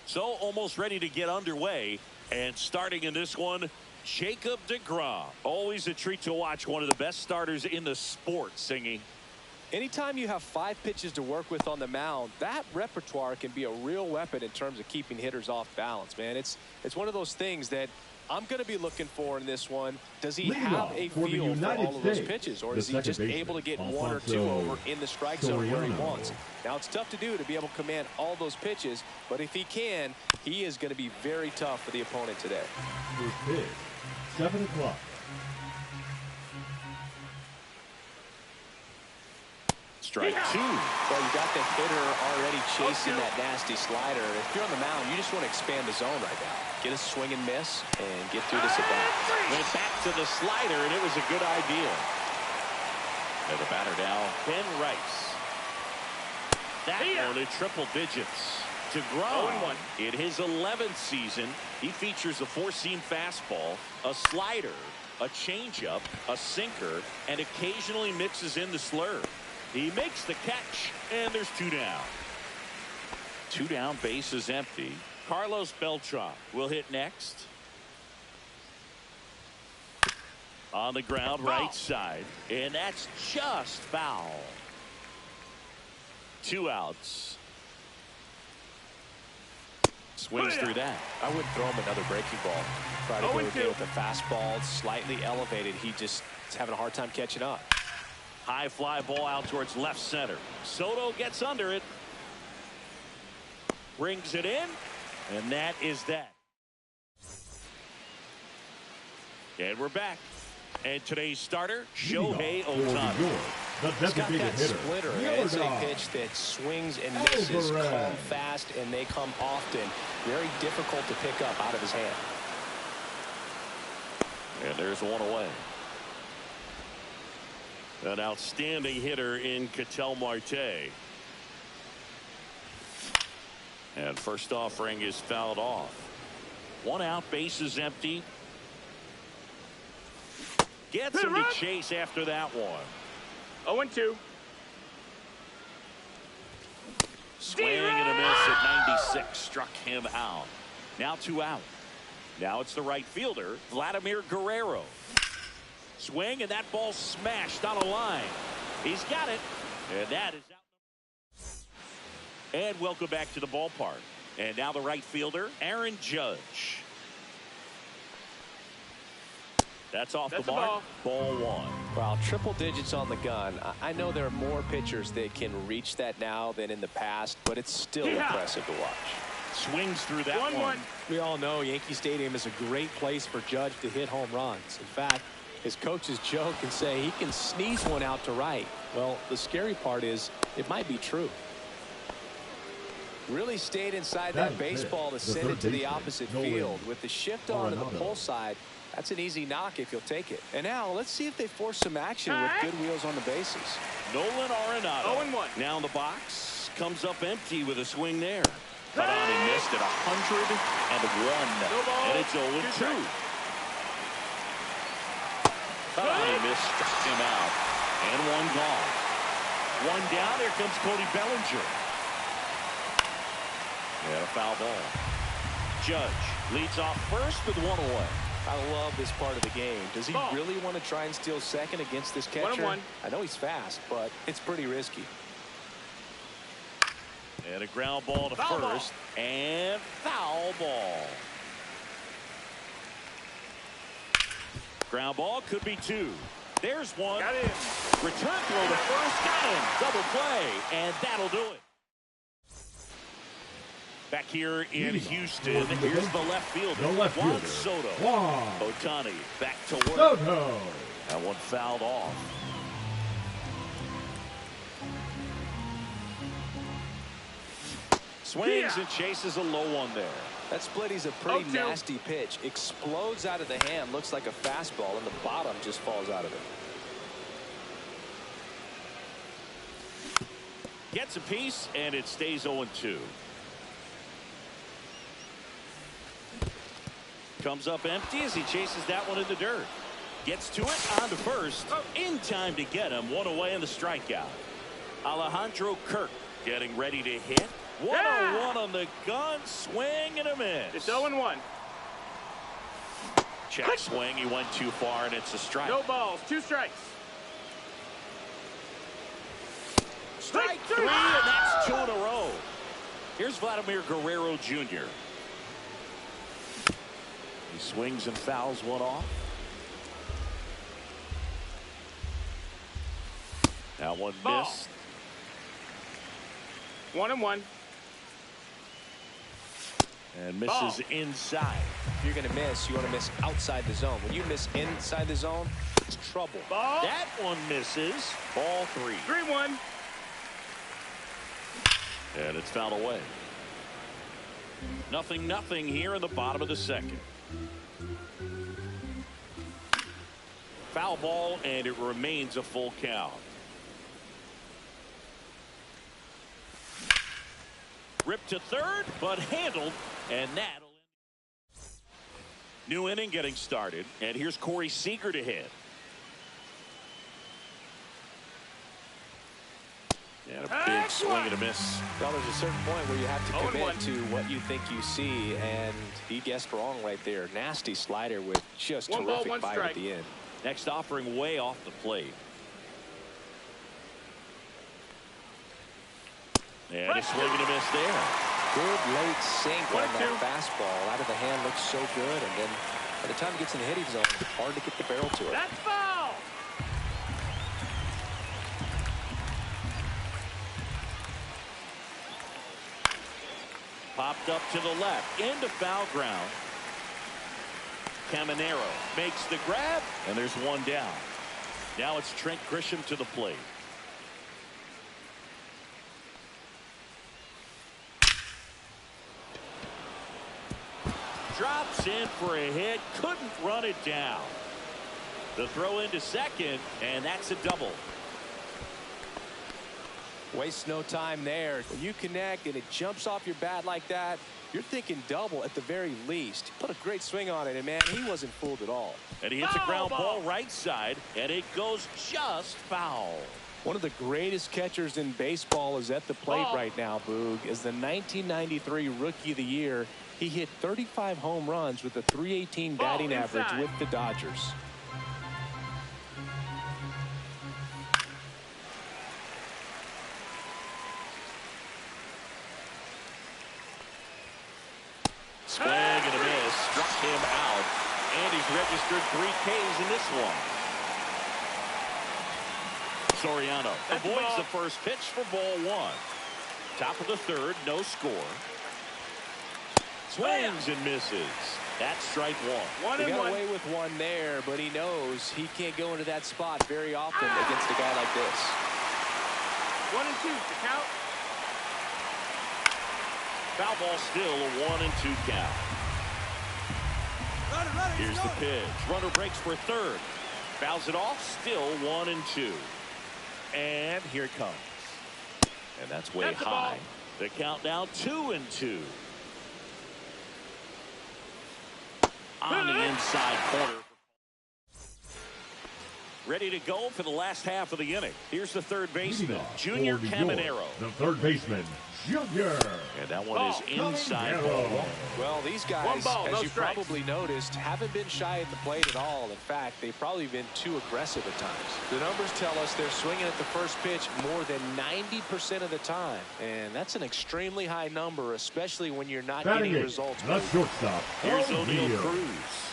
So almost ready to get underway, and starting in this one, Jacob deGrom. Always a treat to watch one of the best starters in the sport, Singy. Anytime you have 5 pitches to work with on the mound, that repertoire can be a real weapon in terms of keeping hitters off balance, man. It's one of those things that I'm going to be looking for in this one. Does he have a feel for all of those pitches, or is he just able to get 1 or 2 over in the strike zone where he wants? Now, it's tough to do to be able to command all those pitches, but if he can, he is going to be very tough for the opponent today. First pitch, 7 o'clock. Strike 2. Well, you got the hitter already chasing that nasty slider. If you're on the mound, you just want to expand the zone right now. Get a swing and miss and get through this at bat. Went back to the slider, and it was a good idea. And the batter now, Ben Rice. That one in triple digits. deGrom, in his 11th season, he features a 4-seam fastball, a slider, a changeup, a sinker, and occasionally mixes in the slurve. He makes the catch, and there's 2 down. 2 down, base is empty. Carlos Beltran will hit next. On the ground, right side, and that's just foul. 2 outs. Swings through that. I wouldn't throw him another breaking ball. Try to go again with the fastball slightly elevated. He just is having a hard time catching up. High fly ball out towards left center. Soto gets under it. Brings it in. And that is that. And we're back. And today's starter, Shohei Ohtani. He's got that splitter. It's a pitch that swings and misses, come fast, and they come often. Very difficult to pick up out of his hand. And there's 1 away. An outstanding hitter in Ketel Marte. And first offering is fouled off. 1 out, base is empty. Gets him to chase after that one. 0-2. Swing and a miss at 96. Struck him out. Now 2 out. Now it's the right fielder, Vladimir Guerrero. Swing, and that ball smashed on a line. He's got it. And that is out. And welcome back to the ballpark. And now the right fielder, Aaron Judge. That's off the mark. Ball 1. Well, triple digits on the gun. I know there are more pitchers that can reach that now than in the past, but it's still impressive to watch. Swings through that one. We all know Yankee Stadium is a great place for Judge to hit home runs. In fact, his coaches joke and say he can sneeze one out to right. Well, the scary part is it might be true. Really stayed inside that baseball to send it to the opposite field. With the shift on to the pull side, that's an easy knock if you'll take it. And now let's see if they force some action with good wheels on the bases. Nolan Arenado. 0-1. Now in the box. Comes up empty with a swing there. Cut on and missed at 101. And it's 0-2. Cut on and missed. Struck him out. And one gone. One down. Here comes Cody Bellinger. And a foul ball. Judge leads off first with one away. I love this part of the game. Does he really want to try and steal second against this catcher? 1-1. I know he's fast, but it's pretty risky. And a ground ball to first. And foul ball. Ground ball could be two. There's one. Got him. Return throw to first. Got him. Double play. And that'll do it. Back here in Houston, here's the left fielder, Juan Soto. Ohtani back to work. Soto. That one fouled off. Swings and chases a low one there. That splitty's a pretty nasty pitch. Explodes out of the hand. Looks like a fastball, and the bottom just falls out of it. Gets a piece, and it stays 0-2. Comes up empty as he chases that one in the dirt. Gets to it on to first. In time to get him. One away in the strikeout. Alejandro Kirk getting ready to hit. 1-0-1 on the gun. Swing and a miss. It's 0-1. Check swing. He went too far, and it's a strike. No balls. 2 strikes. Strike 3, and that's 2 in a row. Here's Vladimir Guerrero Jr. He swings and fouls one off. That one missed. 1-1. And misses inside. If you're going to miss, you want to miss outside the zone. When you miss inside the zone, it's trouble. That one misses. Ball 3. 3-1. And it's fouled away. 0-0 here in the bottom of the second. Foul ball, and it remains a full count. Ripped to third, but handled, and that'll end. New inning getting started, and here's Corey Seager to hit. And a big swing and a miss. Well, there's a certain point where you have to commit to what you think you see, and he guessed wrong right there. Nasty slider with just terrific bite at the end. Next offering way off the plate. And a swing and a miss there. Good late sink on that fastball. Out of the hand looks so good, and then by the time it gets in the hitting zone, it's hard to get the barrel to it. That's foul. Popped up to the left into foul ground. Caminero makes the grab, and there's one down. Now it's Trent Grisham to the plate. Drops in for a hit, couldn't run it down. The throw into second, and that's a double. Waste no time there. When you connect and it jumps off your bat like that, you're thinking double at the very least. Put a great swing on it, and man, he wasn't fooled at all. And he hits a ground ball right side, and it goes just foul. One of the greatest catchers in baseball is at the plate right now, Boog. As the 1993 Rookie of the Year, he hit 35 home runs with a .318 batting average with the Dodgers. Swing and a miss. Struck him out. And he's registered 3 Ks in this one. Soriano avoids the first pitch for ball 1. Top of the third, no score. Swings and misses. That's strike one. He got away with one there, but he knows he can't go into that spot very often against a guy like this. 1-2 to count. Foul ball still a 1-2 count. Here's the pitch. Runner breaks for third. Fouls it off. Still 1-2. And here it comes. And that's way high. The count now 2-2. On the inside corner. Ready to go for the last half of the inning. Here's the third baseman, Junior Caminero. The third baseman, Junior. And that one is inside ball one. Well, these guys, as you probably noticed, haven't been shy at the plate at all. In fact, they've probably been too aggressive at times. The numbers tell us they're swinging at the first pitch more than 90% of the time. And that's an extremely high number, especially when you're not getting results. The shortstop. Here's O'Neal Cruz.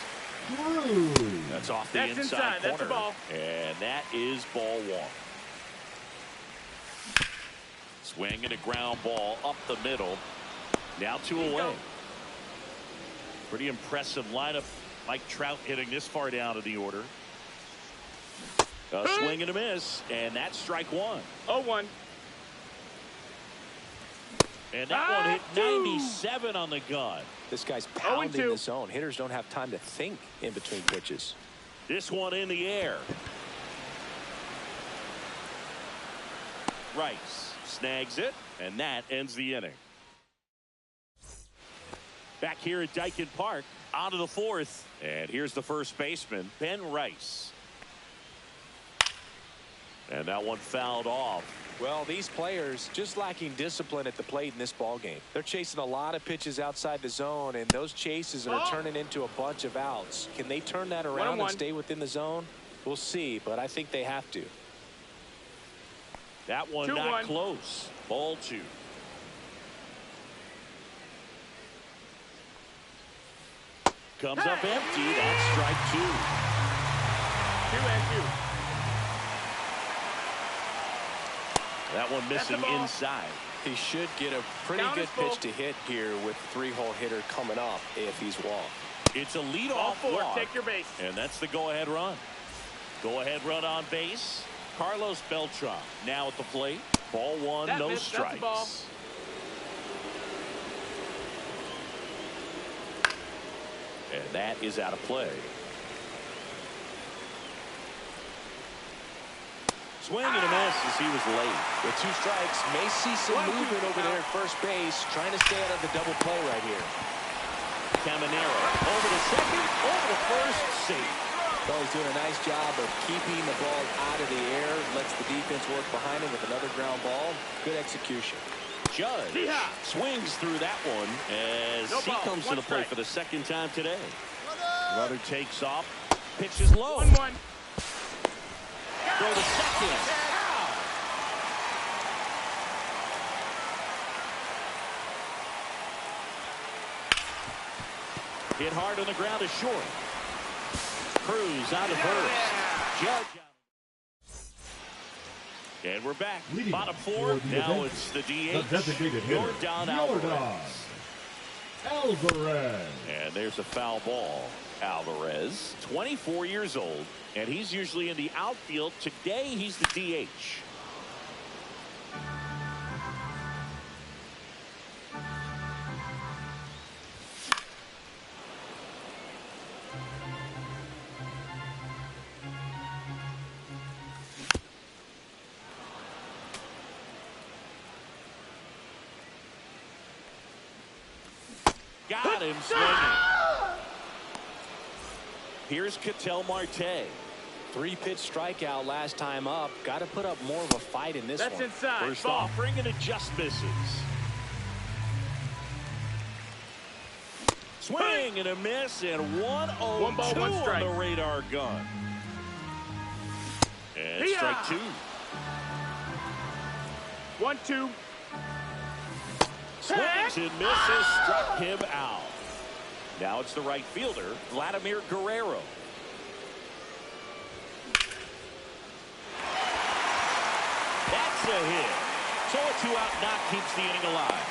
That's off the inside corner. That's the ball. And that is ball one. Swing and a ground ball up the middle. Now 2 away. Pretty impressive lineup. Mike Trout hitting this far down in the order. A swing and a miss. And that's strike one. 0-1. And that one hit 97 on the gun. This guy's pounding the zone. Hitters don't have time to think in between pitches. This one in the air. Rice snags it, and that ends the inning. Back here at Dyken Park, on to the fourth. And here's the first baseman, Ben Rice. And that one fouled off. Well, these players just lacking discipline at the plate in this ball game. They're chasing a lot of pitches outside the zone, and those chases are turning into a bunch of outs. Can they turn that around and stay within the zone? We'll see, but I think they have to. That one not close. Ball two. Comes up empty. That's strike two. 2-2. That one missing inside. He should get a pretty good pitch to hit here with three-hole hitter coming up if he's walked. It's a leadoff walk. Take your base. And that's the go-ahead run. Go-ahead run on base. Carlos Beltran now at the plate. Ball one, no strikes. And that is out of play. Swing and a miss as he was late. With 2 strikes, may see some movement over there at first base, trying to stay out of the double play right here. Caminero over to second, over to first, safe. Well, he's doing a nice job of keeping the ball out of the air, lets the defense work behind him with another ground ball. Good execution. Judge swings through that one as he comes to the plate for the second time today. Runner takes off, pitches low. 1-1. Throw to second. Hit hard on the ground to short. Cruz out of first. Judge. And we're back. Bottom four. Now it's the DH. The designated hitter, Yordan Alvarez. And there's a foul ball. Alvarez, 24 years old, and he's usually in the outfield. Today, he's the DH. Got him swinging. Here's Ketel Marte. 3-pitch strikeout last time up. Got to put up more of a fight in this one. That's inside. First offering and it just misses. Swing and a miss, and 1-0-2 1 ball, 1 strike. on the radar gun. And strike two. 1-2. Swings and misses, struck him out. Now it's the right fielder, Vladimir Guerrero. That's a hit. So a 2-out knock keeps the inning alive.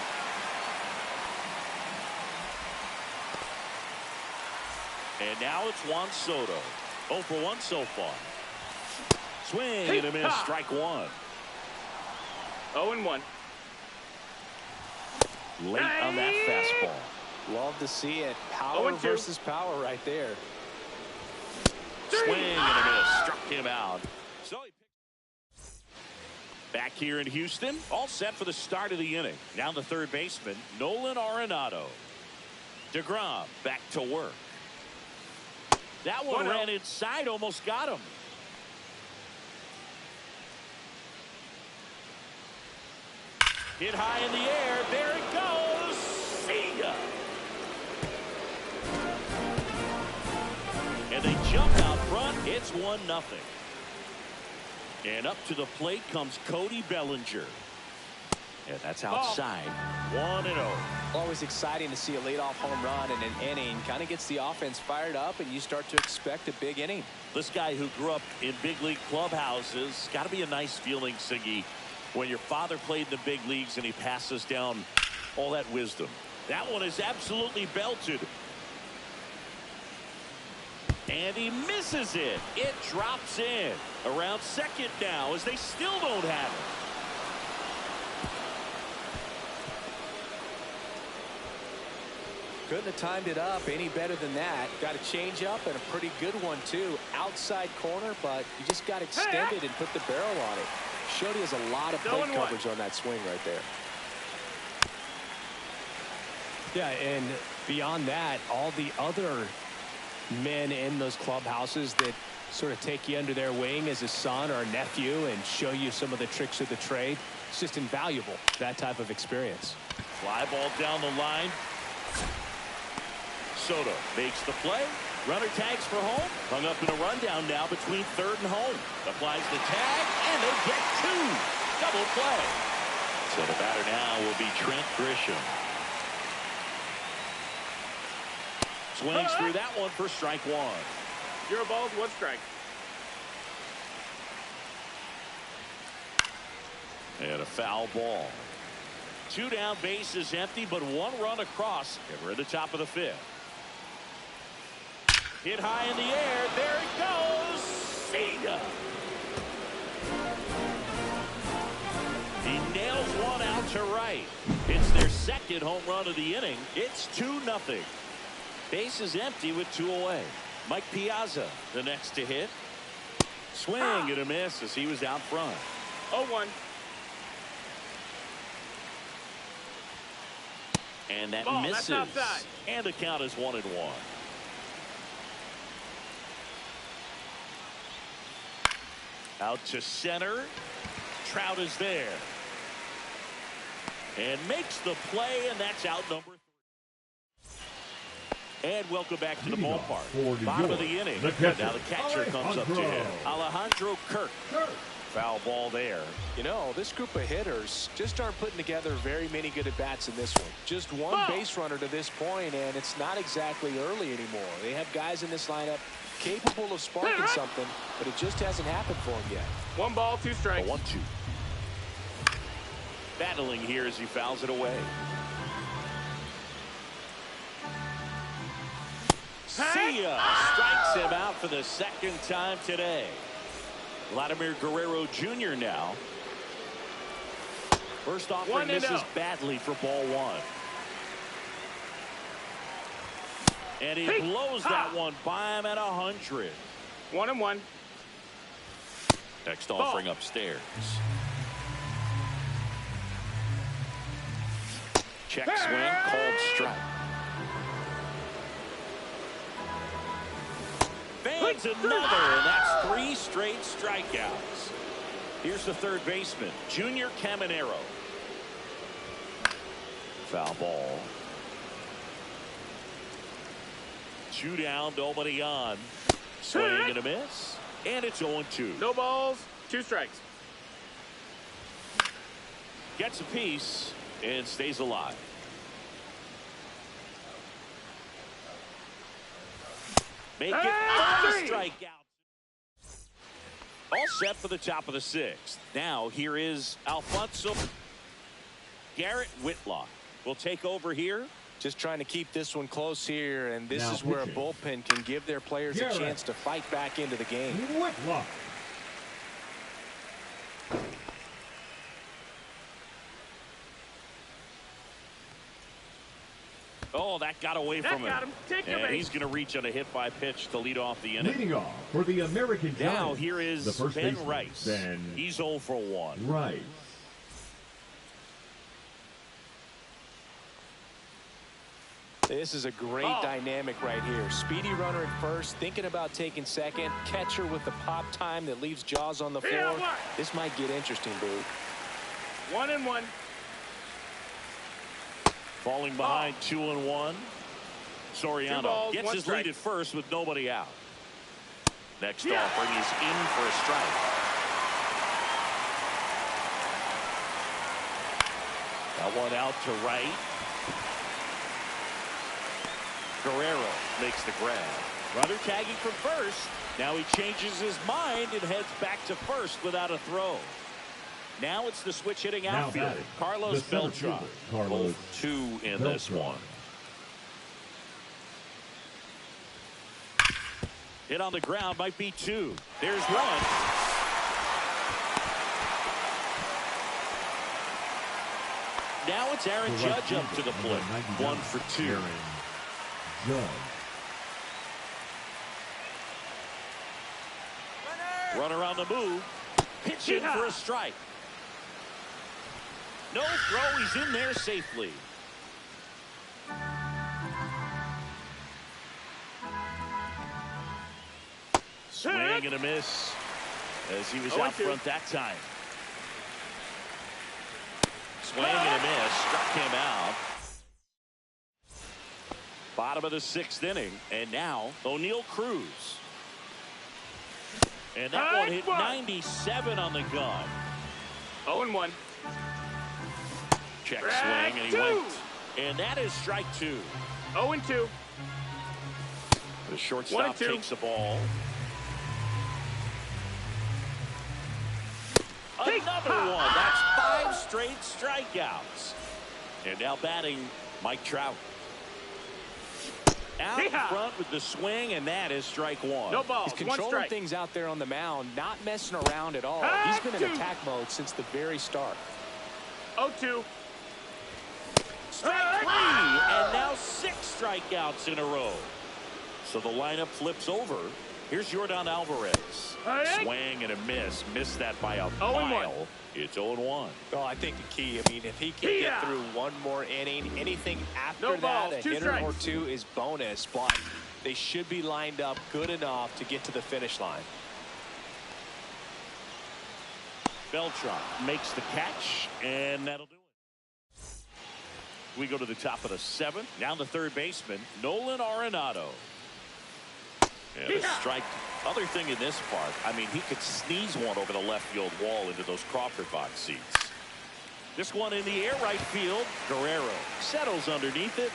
And now it's Juan Soto. 0 for 1 so far. Swing and a miss. Strike one. 0-1. Late on that fastball. Love to see it. Power versus power right there. Swing and a miss. Struck him out. So he back here in Houston. All set for the start of the inning. Now the third baseman, Nolan Arenado. DeGrom back to work. That one ran inside, almost got him. Hit high in the air. There it goes. See ya. And they jump out front. It's 1-0. And up to the plate comes Cody Bellinger. And that's outside. 1-0. Always exciting to see a leadoff home run in an inning. Kind of gets the offense fired up, and you start to expect a big inning. This guy who grew up in big league clubhouses, got to be a nice feeling, Siggy, when your father played in the big leagues and he passes down all that wisdom. That one is absolutely belted. And he misses it. It drops in. Around second now as they still don't have it. Couldn't have timed it up any better than that. Got a change up and a pretty good one too. Outside corner, but you just got extended and put the barrel on it. Showed he has a lot of plate coverage on that swing right there. Yeah, and beyond that, all the other men in those clubhouses that sort of take you under their wing as a son or a nephew and show you some of the tricks of the trade. It's just invaluable, that type of experience. Fly ball down the line. Soto makes the play. Runner tags for home. Hung up in a rundown now between third and home. Applies the tag, and they get two. Double play. So the batter now will be Trent Grisham. Swings through that one for strike one. 0 balls, 1 strike. And a foul ball. 2 down, bases empty, but 1 run across. And we're at the top of the 5th. Hit high in the air. There it goes. See ya. He nails one out to right. It's their second home run of the inning. It's 2-0. Bases empty with 2 away. Mike Piazza, the next to hit. Swing and a miss as he was out front. 0-1. And that Ball, misses. that's outside. And the count is 1-1. Out to center. Trout is there. And makes the play, and that's out number 3. And welcome back to the ballpark. Bottom of the inning. Now the catcher comes up to him. Alejandro Kirk. Foul ball there. You know, this group of hitters just aren't putting together very many good at-bats in this one. Just one base runner to this point, and it's not exactly early anymore. They have guys in this lineup capable of sparking something, but it just hasn't happened for them yet. 1 ball, 2 strikes. 1-2. Battling here as he fouls it away. See ya. Strikes him out for the second time today. Vladimir Guerrero Jr. now. First offering misses badly for ball 1. And he blows that one by him at 100. 1-1. Next offering upstairs. Check swing, called strike. Fans another, and that's 3 straight strikeouts. Here's the third baseman, Junior Caminero. Foul ball. 2 down, nobody on. Swing and a miss. And it's 0-2. No balls, 2 strikes. Gets a piece and stays alive. Make it 4 strikeouts. All set for the top of the 6th. Now here is Alfonso. Garrett Whitlock will take over here Just trying to keep this one close here, and this Now is where a pitching. bullpen can give their players a chance to fight back into the game. Whitlock. Oh, that got away from got him. Take your And base. he's going to reach on a hit by pitch to lead off the inning. Leading off for the American Giants. Now here is the first Ben baseman, Rice. Ben He's 0 for 1. Rice. This is a great dynamic right here. Speedy runner at first, thinking about taking second. Catcher with the pop time that leaves Jaws on the floor. This might get interesting, Boo. 1-1. Falling behind 2-1. 2 Soriano balls, gets 1 his strike. lead at first with nobody out. Next offering is in for a strike. That one out to right. Guerrero makes the grab. Runner tagging from first. Now he changes his mind and heads back to first without a throw. Now it's the switch hitting Now outfield. batting, Carlos the center Beltran. fielder, Carlos Both 2 in this Beltran. one. Hit on the ground might be 2. There's 1. Now it's Aaron The right Judge up to the fielder, plate. number 1 99, for 2. Aaron Judge. Runner on the move. Pitch in for a strike. No throw. He's in there safely. Swing and a miss as he was out front that time. Swing and a miss. Struck him out. Bottom of the 6th inning. And now O'Neal Cruz. And that one hit 97 on the gun. 0-1. Check swing and he went. And that is strike 2. 0-2. The shortstop takes the ball. Another one. That's 5 straight strikeouts. And now batting Mike Trout. Out front with the swing, and that is strike 1. No balls. He's controlling things out there on the mound, not messing around at all. He's been in attack mode since the very start. 0-2. Strike 3, and now 6 strikeouts in a row. So the lineup flips over. Here's Yordan Alvarez. Swing and a miss. Missed that by a mile. It's 0-1. Well, I think the key, I mean, if he can get through one more inning, anything after that, a hitter or 2 is bonus. But they should be lined up good enough to get to the finish line. Beltran makes the catch, and that'll do it. We go to the top of the 7th. Now the third baseman, Nolan Arenado. And a strike. Other thing in this part, I mean, he could sneeze one over the left field wall into those Crawford box seats. This one in the air right field. Guerrero settles underneath it.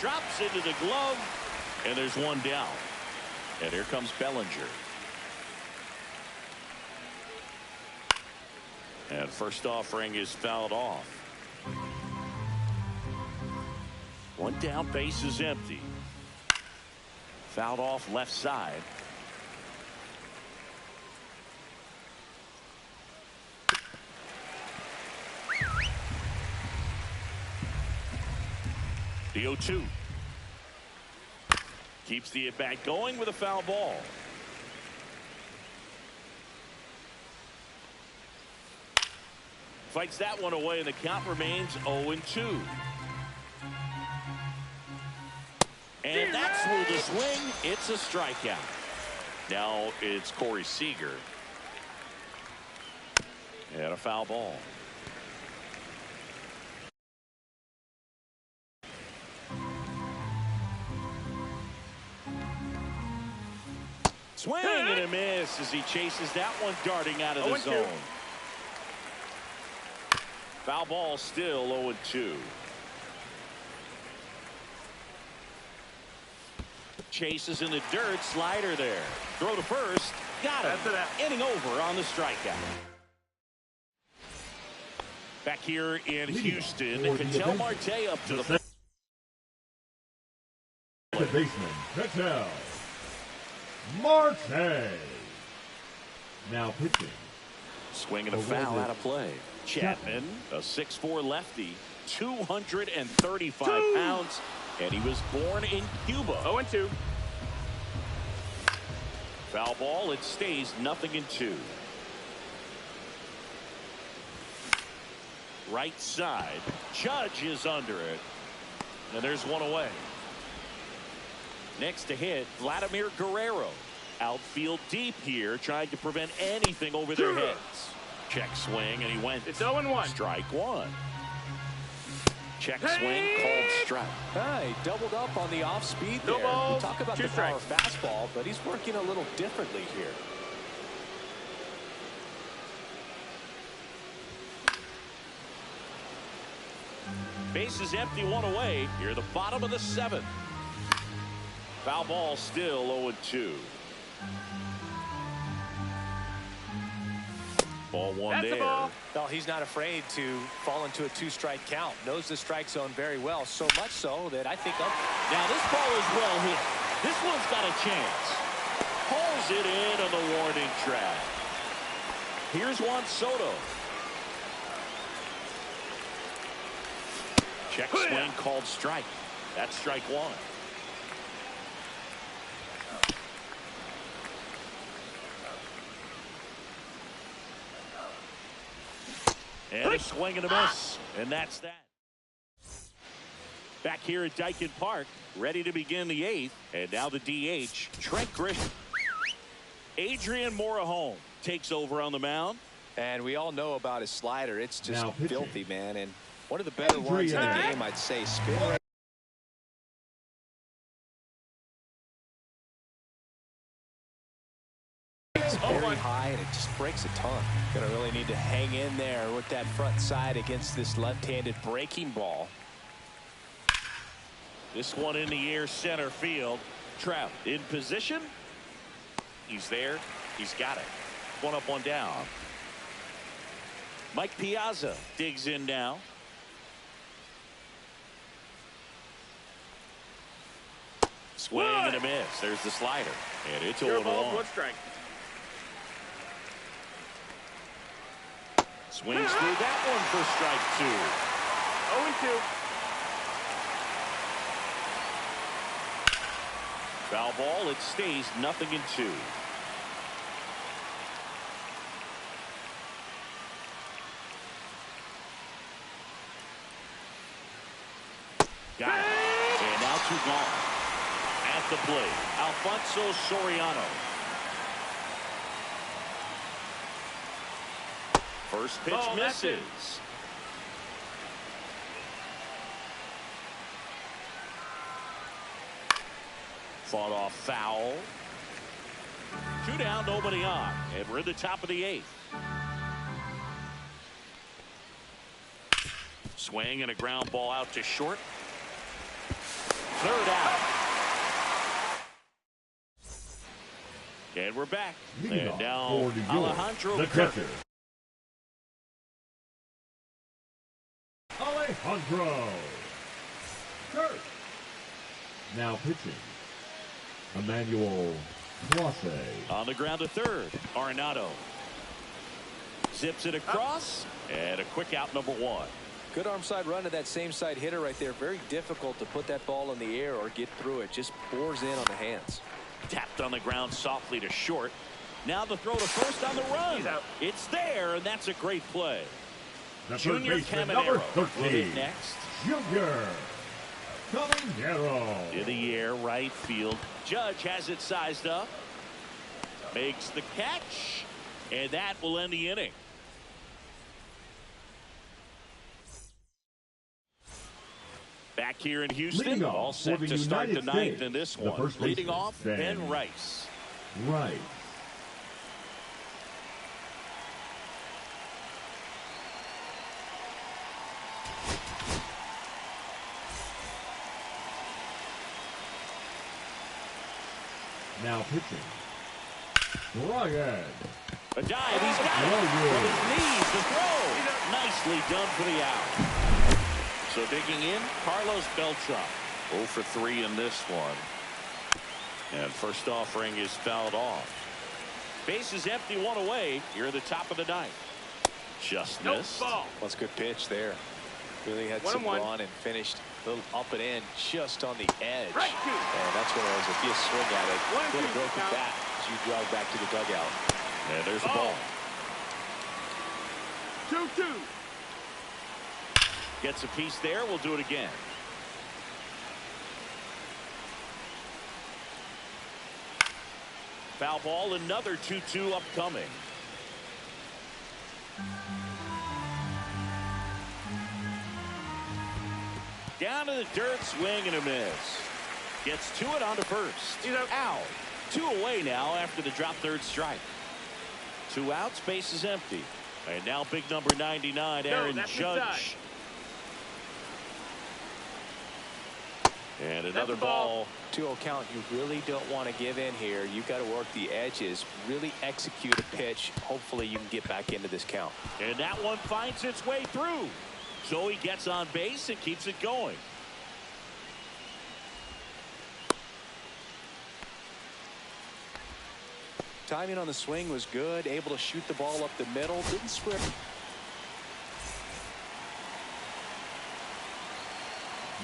Drops into the glove. And there's one down. And here comes Bellinger. And first offering is fouled off. One down, base is empty. Fouled off left side. The 0-2. Keeps the at-bat going with a foul ball. Fights that one away, and the count remains 0-2. And that's through the swing. It's a strikeout. Now it's Corey Seager. And a foul ball. Swing and a miss as he chases that one darting out of the zone. Foul ball still 0-2. Chases in the dirt, slider there. Throw to first, got him. Inning over on the strikeout. Back here in Houston, Ketel Marte up to the baseman, Patel. Marte. Now pitching. Swing and a foul out of play. Chapman, a 6'4" lefty, 235 pounds, and he was born in Cuba. 0-2. Foul ball. It stays 0-2. Right side. Judge is under it. And there's one away. Next to hit, Vladimir Guerrero. Outfield deep here, trying to prevent anything over their heads. Check swing, and he went. It's 0-1. Strike one. Check swing, called strike. He doubled up on the off speed No there. balls, We talk about 2 the power strikes. fastball, but he's working a little differently here. Base is empty, one away. Here, the bottom of the 7th. Foul ball, still 0-2. Ball one That's there. the ball. Well, he's not afraid to fall into a 2-strike count. Knows the strike zone very well, so much so that I think Now this ball is well hit. This one's got a chance. Pulls it in on the warning track. Here's Juan Soto. Check swing, called strike. That's strike one. And a swing and a miss. And that's that. Back here at Dyken Park, ready to begin the 8th. And now the DH, Trent Grisham. Adrian Morejon takes over on the mound. And we all know about his slider. It's just Now pitching. filthy, man. And one of the better ones in the Adrian. game, I'd say. Spin rate. It's very high, and it just breaks a ton. Gonna really need to hang in there with that front side against this left-handed breaking ball. This one in the air, center field. Trout in position. He's there. He's got it. One up, one down. Mike Piazza digs in now. Swing and a miss. There's the slider. And it's 0 balls, 0-1. 1 strike. Swings through that one for strike 2. 0-2. Foul ball. It stays 0-2. Got it. And now 2 gone. At the plate, Alfonso Soriano. First pitch Oh, that's it. misses. Fought off foul. 2 down, nobody on. And we're in the top of the 8th. Swing and a ground ball out to short. 3rd out. And we're back. Leading And off now for New York, Alejandro the Kirk. catcher. Alejandro Kirk. Now pitching, Emmanuel Clase. On the ground to 3rd. Arenado zips it across, and a quick out, number 1. Good arm side run to that same side hitter right there. Very difficult to put that ball in the air or get through it. Just pours in on the hands. Tapped on the ground softly to short. Now the throw to first on the run. He's out. It's there, and that's a great play. The Junior third baseman, number Caminero will 13. hit next. Junior Caminero. In the air, right field. Judge has it sized up. Makes the catch, and that will end the inning. Back here in Houston, Leading off all set for the to start the United 9th States, in this the one. first Leading baseman, off, Ben Ben Rice. Right. Now pitching, Ryan. A dive, he's got it. Ryan. From his knees, the throw. Nicely done for the out. So digging in, Carlos Beltran. 0 for 3 in this one. And first offering is fouled off. Base is empty, one away. You're at the top of the ninth. Just missed. Ball. That's a good pitch there. Really had some run and finished a little up and in just on the edge. Right, and that's one of those, if you swing at it, you would have broken bat as you drive back to the dugout. And there's a ball. 2-2. Gets a piece there. We'll do it again. Foul ball, another 2-2 upcoming. Down to the dirt, swing and a miss. Gets to it onto first. He's out. 2 away now after the drop third strike. 2 outs, base is empty. And now big number 99, Aaron Judge. And another ball. 2-0 count. You really don't want to give in here. You've got to work the edges, really execute a pitch. Hopefully you can get back into this count. And that one finds its way through. So he gets on base and keeps it going. Timing on the swing was good. Able to shoot the ball up the middle. Didn't script.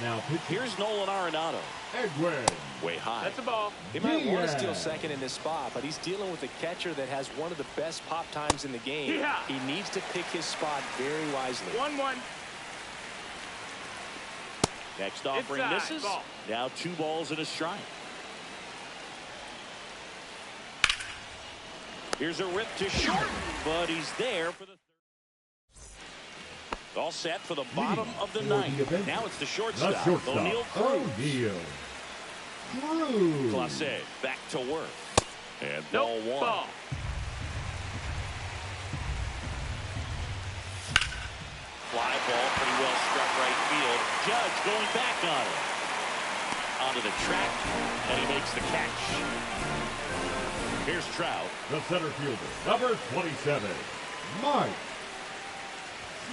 Now pitch. Here's Nolan Arenado. Edwin. Way high. That's a ball. He might want to steal second in this spot, but he's dealing with a catcher that has one of the best pop times in the game. Yeah. He needs to pick his spot very wisely. 1-1. Next offering misses. Ball. Now 2 balls and a strike. Here's a rip to short, but he's there for the third. All set for the bottom of the ninth. Now it's the shortstop, O'Neill Cruz. Clase back to work. And ball 1. Ball. Fly ball, pretty well struck right field. Judge going back on it. Onto the track, and he makes the catch. Here's Trout. The center fielder, number 27, Mike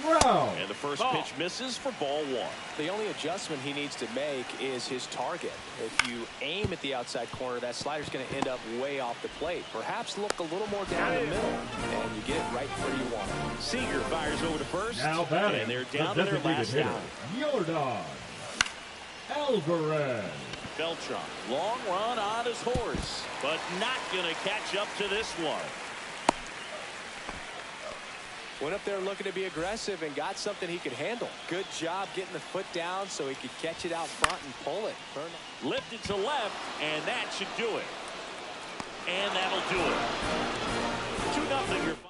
Trout. And the first pitch misses for ball 1. The only adjustment he needs to make is his target. If you aim at the outside corner, that slider's going to end up way off the plate. Perhaps look a little more down the middle, and you get it right where you want it. Seager fires over to first. Now batting, and they're down the to their last hitter, out. Yordan Alvarez. Beltran, long run on his horse, but not going to catch up to this one. Went up there looking to be aggressive and got something he could handle. Good job getting the foot down so he could catch it out front and pull it. Lifted to left, and that should do it. And that'll do it. 2-0 your final.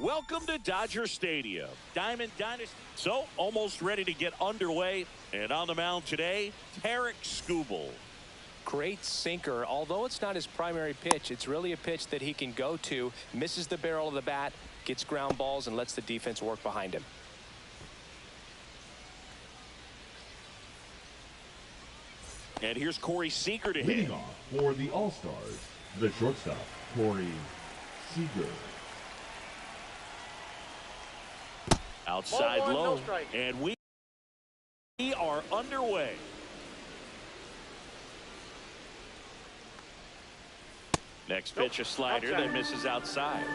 Welcome to Dodger Stadium. Diamond Dynasty. So, almost ready to get underway. And on the mound today, Tarek Skubal. Great sinker. Although it's not his primary pitch, it's really a pitch that he can go to, misses the barrel of the bat, gets ground balls, and lets the defense work behind him. And here's Corey Seager to hit. Leading off for the All-Stars, the shortstop, Corey Seager. Outside Ball one, low. no strike. And we are underway. Next pitch, a slider Outside. that misses outside.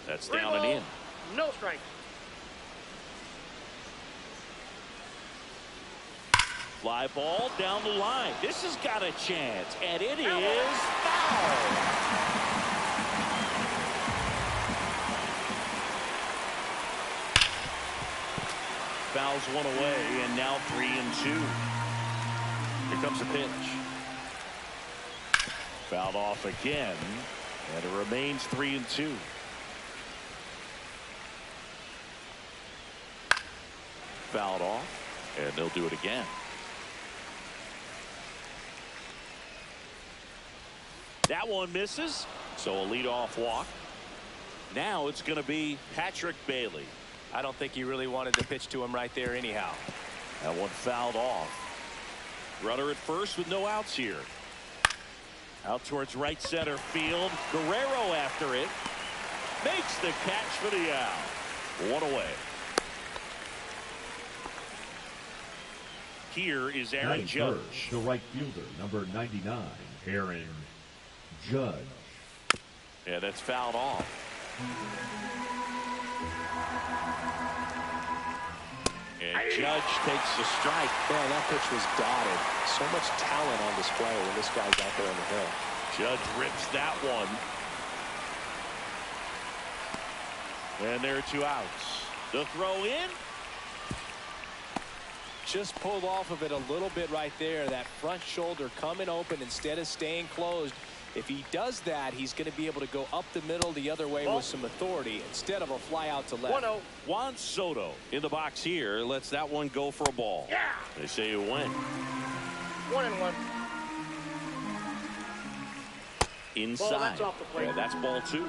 That's Three down and ball, in. no strike. Fly ball down the line. This has got a chance, and it is foul. Fouls one away, and now 3-2. Here comes a pitch. Fouled off again, and it remains 3-2. Fouled off, and they'll do it again. That one misses, so a leadoff walk. Now it's going to be Patrick Bailey. I don't think he really wanted to pitch to him right there anyhow. That one fouled off. Runner at first with no outs here. Out towards right center field. Guerrero after it. Makes the catch for the out. One away. Here is Aaron Batting Judge. first, the right fielder, number 99, Aaron Judge. Yeah, that's fouled off. And Judge takes the strike. Man, that pitch was dotted. So much talent on display when this guy's out there on the hill. Judge rips that one. And there are 2 outs. The throw in. Just pulled off of it a little bit right there. That front shoulder coming open instead of staying closed. If he does that, he's going to be able to go up the middle the other way with some authority instead of a fly out to left. 1-0. Juan Soto in the box here lets that one go for a ball. Yeah. They say you win. 1-1. Inside. Ball, that's off the plate. Yeah, that's ball 2.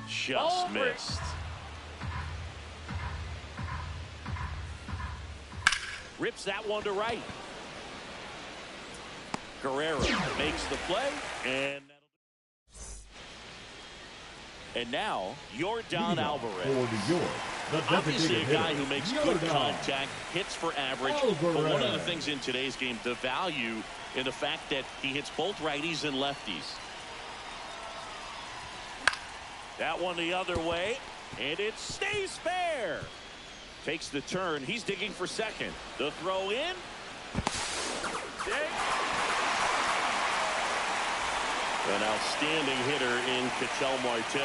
Just Ball three. missed. Rips that one to right. Guerrero makes the play, and now Yordan Alvarez. For New York, the Obviously a designated guy hitter, who makes Yordan good contact, hits for average. Alvarez. But one of the things in today's game, the value in the fact that he hits both righties and lefties. That one the other way, and it stays fair. Takes the turn. He's digging for second. The throw in. An outstanding hitter in Ketel Marte.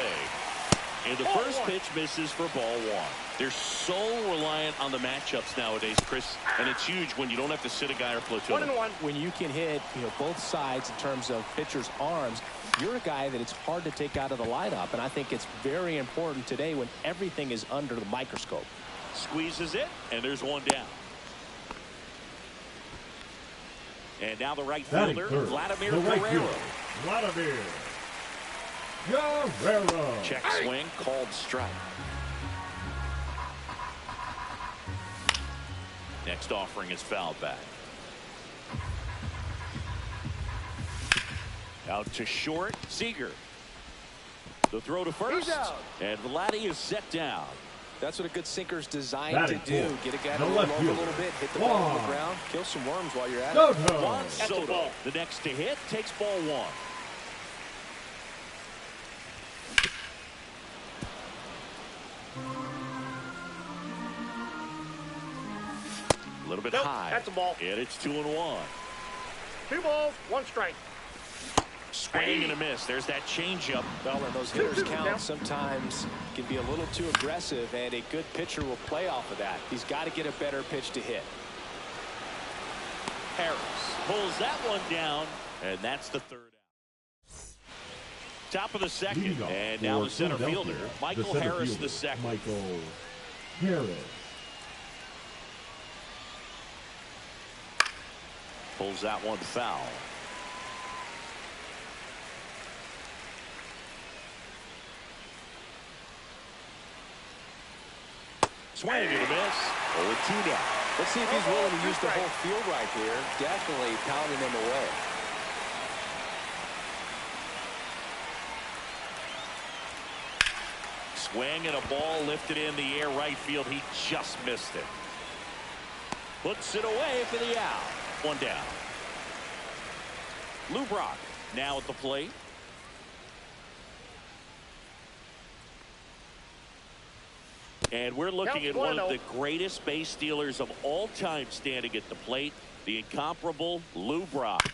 And the first pitch misses for ball 1. They're so reliant on the matchups nowadays, Chris, and it's huge when you don't have to sit a guy or platoon. 1-1. When you can hit, both sides in terms of pitchers' arms, you're a guy that it's hard to take out of the lineup, and I think it's very important today when everything is under the microscope. Squeezes it, and there's one down. And now the right Batting fielder, third, Vladimir the right Guerrero. fielder, Vladimir Guerrero. Check swing, called strike. Next offering is fouled back. Out to short, Seager. The throw to first. He's out. And Vladdy is set down. That's what a good sinker's designed Batting to do. fourth, Get a guy to the roll left over a fielder, little bit, hit the ball on the Juan ground, kill some worms while you're at it. Soto. Juan a Soto, ball. the next to hit, takes ball 1. A little bit Nope, high. that's a ball. And it's 2-1. 2 balls, 1 strike. Swing and a miss. There's that changeup. Well, and those hitters count sometimes can be a little too aggressive, and a good pitcher will play off of that. He's got to get a better pitch to hit. Harris pulls that one down, and that's the third out. Top of the second, Leading off and now for the center Philadelphia, fielder, the Michael center Harris, fielder, the second. Michael Harris. Pulls that one foul. Swing and a miss. 0-2 now. Let's see if he's willing to use the whole field right here. Definitely pounding him away. Swing and a ball lifted in the air right field. He just missed it. Puts it away for the out. One down. Lou Brock now at the plate. And we're looking at one of the greatest base stealers of all time standing at the plate, the incomparable Lou Brock.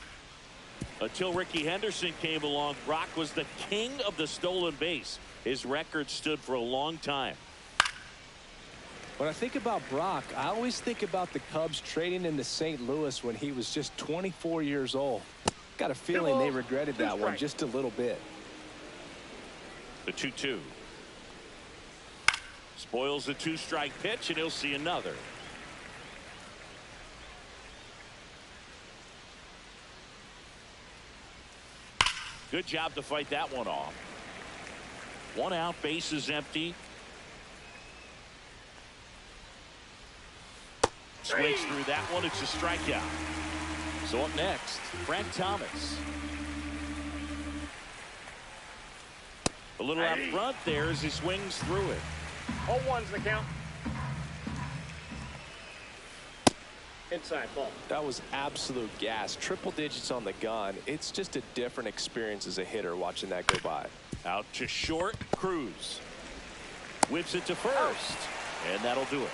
Until Rickey Henderson came along, Brock was the king of the stolen base. His record stood for a long time. When I think about Brock, I always think about the Cubs trading into St. Louis when he was just 24 years old. Got a feeling they regretted that one just a little bit. The 2-2. Spoils the two-strike pitch, and he'll see another. Good job to fight that one off. One out, base is empty. Swings through that one. It's a strikeout. So up next, Frank Thomas. A little out front there as he swings through it. 0-1's the count. Inside ball. That was absolute gas. Triple digits on the gun. It's just a different experience as a hitter watching that go by. Out to short, Cruz. Whips it to first. And that'll do it.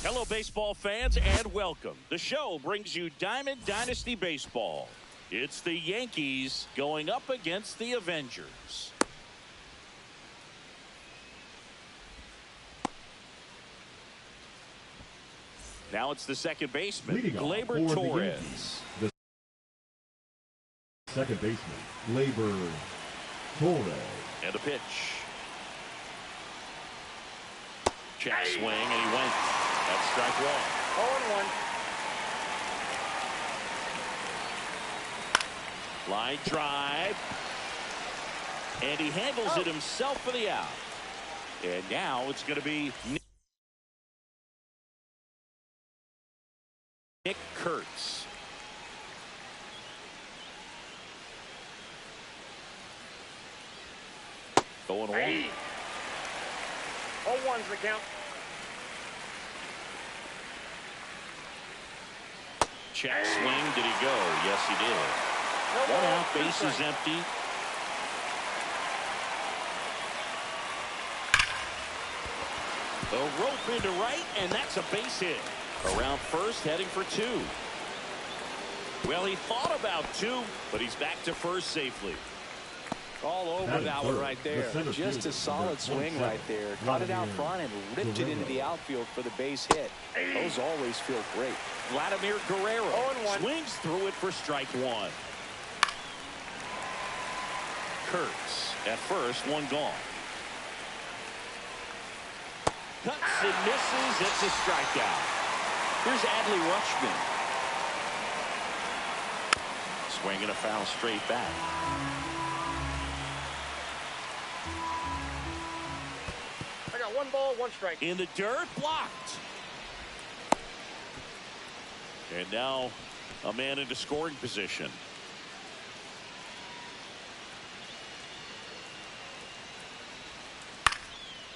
Hello, baseball fans, and welcome. The show brings you Diamond Dynasty Baseball. It's the Yankees going up against the Avengers. Now it's the second baseman, Gleyber Torres. The second baseman, Gleyber Torres. And a pitch. Check swing, and he went. That's strike one. 0-1. Line drive. And he handles it himself for the out. And now it's going to be Nick Kurtz. 0-1. Hey. 0-1's the count. Check swing. Did he go? Yes, he did. No One ball, out. Base is empty. A rope into right, and that's a base hit. Around first, heading for 2. Well, he thought about 2, but he's back to first safely. All over that one right there. Just a solid swing right there. Caught it out front and ripped it into the outfield for the base hit. Those always feel great. Vladimir Guerrero 0-1. swings through it for strike 1. Kurtz at first, 1 gone. Cuts and misses. It's a strikeout. Here's Adley Rutschman. Swinging a foul straight back. I got 1 ball, 1 strike. In the dirt, blocked. And now a man into scoring position.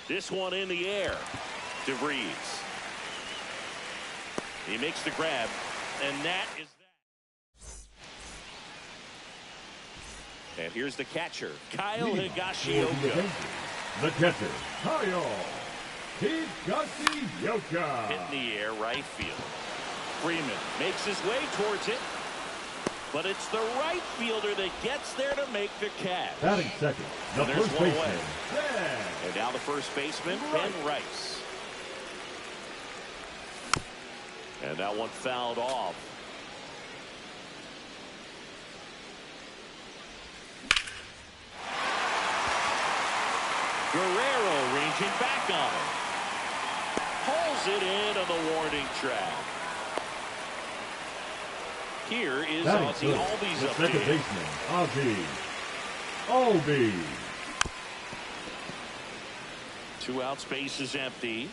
This one in the air. DeVries. He makes the grab, and that is that. And here's the catcher, Kyle Higashioka. The catcher, Kyle Higashioka. Hit in the air, right field. Freeman makes his way towards it, but it's the right fielder that gets there to make the catch. Batting second, the And there's first one baseman, away. Ben. And now the first baseman, Ben Rice. And that one fouled off. Guerrero ranging back on him. Pulls it in on the warning track. Here is Batting Ozzie third, Albies the up second here. baseman, Ozzie Albies. 2 outs, base is empty.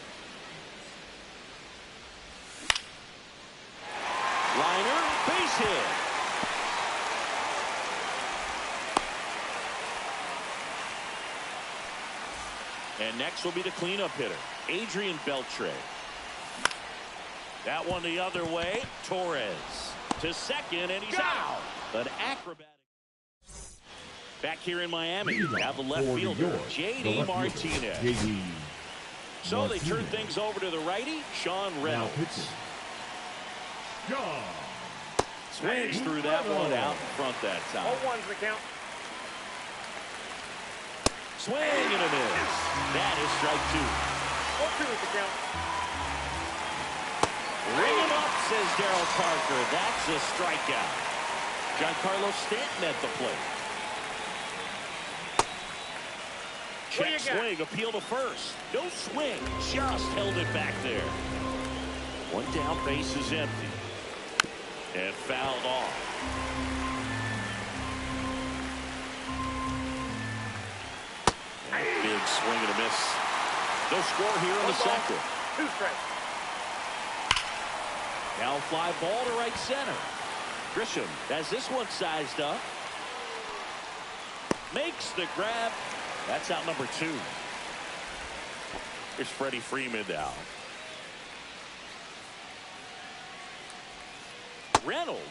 Liner, base hit. And next will be the cleanup hitter, Adrian Beltre. That one the other way. Torres to second, and he's out. An acrobatic. Back here in Miami, we have the left For fielder, New York, the J.D. left fielder, Martinez. J.D. So they turn Martinez. things over to the righty, Sean Now Reynolds. pitching, John Swings through that one out in front that time. 0-1's the count. Swing and a miss. That is strike 2. 0-2 is the count. Ring him up, says Darryl Parker. That's a strikeout. Giancarlo Stanton at the plate. What do you Check got? swing, appeal to first. No swing, just held it back there. One down, base is empty. And fouled off. And a big swing and a miss. No score here in the second. 2 strikes. Now fly ball to right center. Grisham has this one sized up. Makes the grab. That's out number 2. Here's Freddie Freeman now. Reynolds,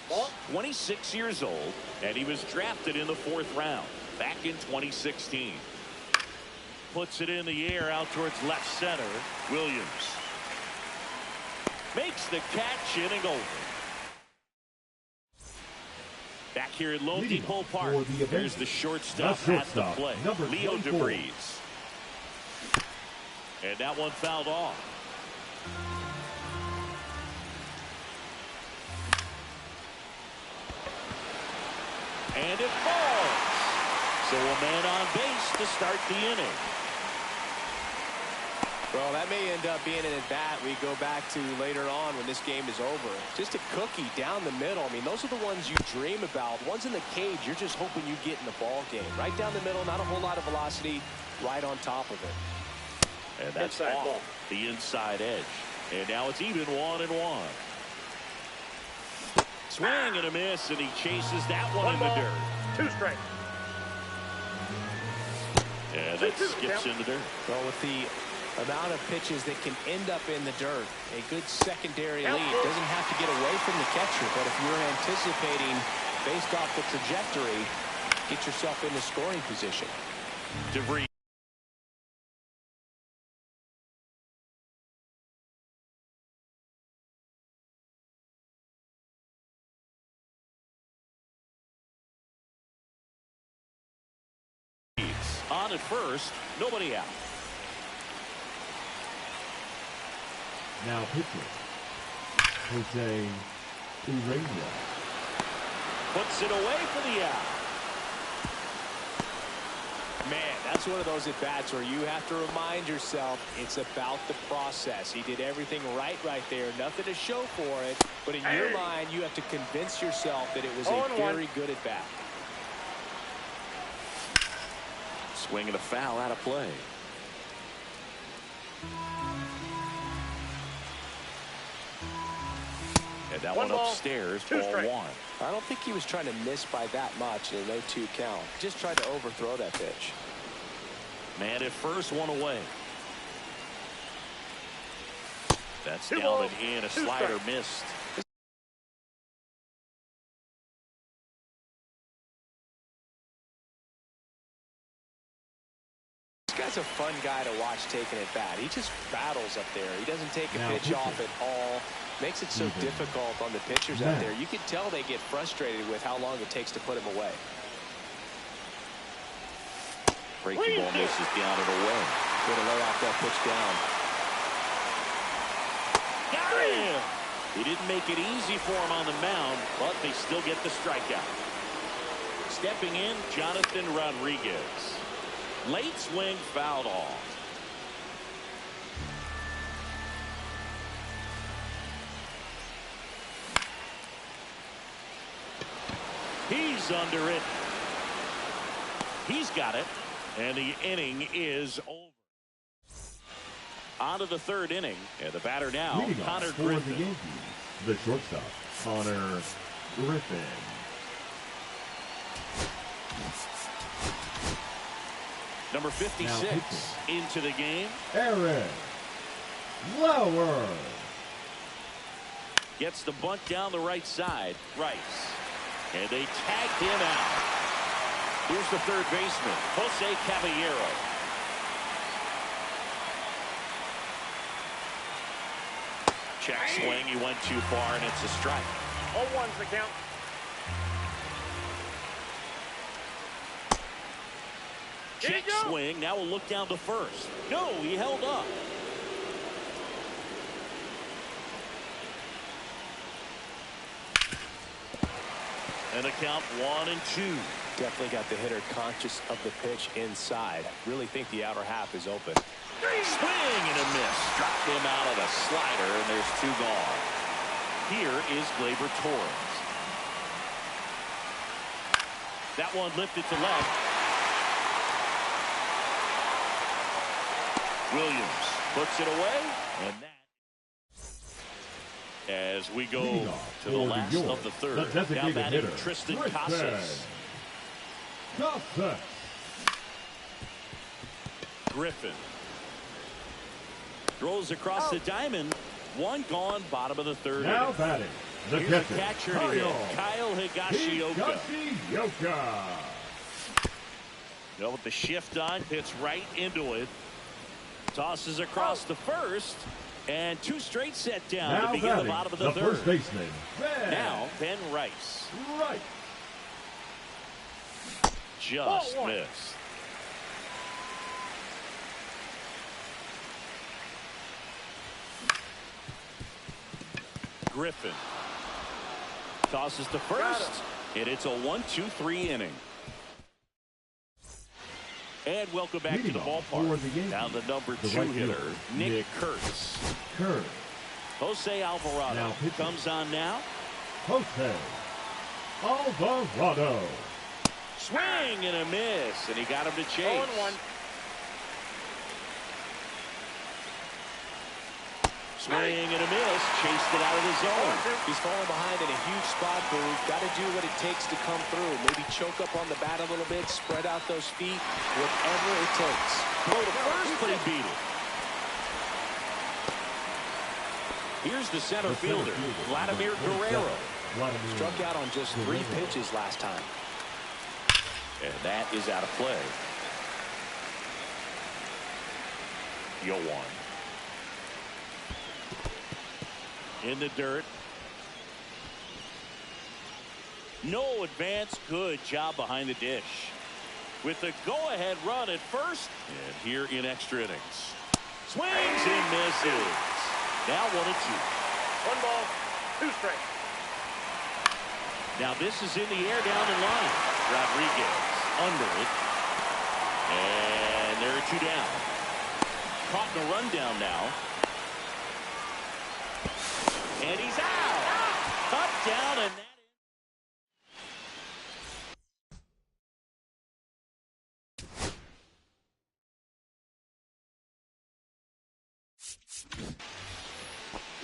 26 years old, and he was drafted in the 4th round back in 2016. Puts it in the air out towards left center. Williams makes the catch, inning over. Back here at Lone Leading Depot off Park, for the there's the shortstop at the play, number Leo 24. DeVries. And that one fouled off. And it falls. So a man on base to start the inning. Well, that may end up being an at-bat we go back to later on when this game is over. Just a cookie down the middle. I mean, those are the ones you dream about. Ones in the cage, you're just hoping you get in the ball game. Right down the middle, not a whole lot of velocity, right on top of it. And that's Inside off ball. the inside edge. And now it's even 1-1. Swing and a miss, and he chases that one in the ball, dirt. 2 strikes. And that skips into dirt. Well, with the amount of pitches that can end up in the dirt, a good secondary lead. Doesn't have to get away from the catcher, but if you're anticipating based off the trajectory, get yourself into scoring position. DeVries. On at first, nobody out. Now pitching, Jose Urania. Puts it away for the out. Man, that's one of those at-bats where you have to remind yourself it's about the process. He did everything right there. Nothing to show for it. But in your mind, you have to convince yourself that it was a very good at-bat. Swing and a foul out of play. And that one upstairs, ball one. I don't think he was trying to miss by that much in a 0-2 count. Just tried to overthrow that pitch. Man at first, one away. That's down and in. A slider missed. This guy's a fun guy to watch taking at bat. He just battles up there. He doesn't take a pitch off at all. Makes it so difficult on the pitchers out there. You can tell they get frustrated with how long it takes to put him away. Breaking ball misses down and away. Going to lay off that pitch down. Got him! He didn't make it easy for him on the mound, but they still get the strikeout. Stepping in, Jonathan Rodriguez. Late swing, fouled off. He's under it. He's got it. And the inning is over. On to the third inning. And the batter now, Leading Connor off for Griffin. the Yankees, the shortstop, Connor Griffin. Number 56 into the game. Aaron Lauer. Gets the bunt down the right side. Rice. And they tagged him out. Here's the third baseman, Jose Caballero. Check swing. He went too far, and it's a strike. 0-1's the count. Check swing. Now we'll look down to first. No, he held up. And a count 1-2. Definitely got the hitter conscious of the pitch inside. Really think the outer half is open. Swing and a miss. Dropped him out of a slider, and there's two gone. Here is Gleyber Torres. That one lifted to left. Williams puts it away, and that as we go to the last of the third. Now batting Tristan Casas. Griffin throws across the diamond. One gone, bottom of the third. Now batting the catcher to hit, Kyle Higashioka. With the shift on, hits right into it. Tosses across the first, and two straight set down now to begin the bottom of the third. First baseman, now Ben Rice. Right. Just missed. Griffin tosses to first, and it's a 1-2-3 inning. And welcome back to the ballpark. Now the number 2 hitter, Nick Kurtz. Jose Alvarado comes on now. Jose Alvarado. Swing and a miss, and he got him to chase. 0-1. Swing and a miss. Chased it out of the zone. He's falling behind in a huge spot, Boo. Got to do what it takes to come through. Maybe choke up on the bat a little bit, spread out those feet, whatever it takes. Throw to first, but he beat it. Here's the center fielder, Vladimir Guerrero. Struck out on just 3 pitches last time. And that is out of play. Yoan. In the dirt. No advance. Good job behind the dish. With the go-ahead run at first. And here in extra innings. Swings and misses. Now 1-2. 1 ball, 2 strikes. Now this is in the air down the line. Rodriguez under it. And there are 2 down. Caught in a rundown now. And he's out. Cut down and that.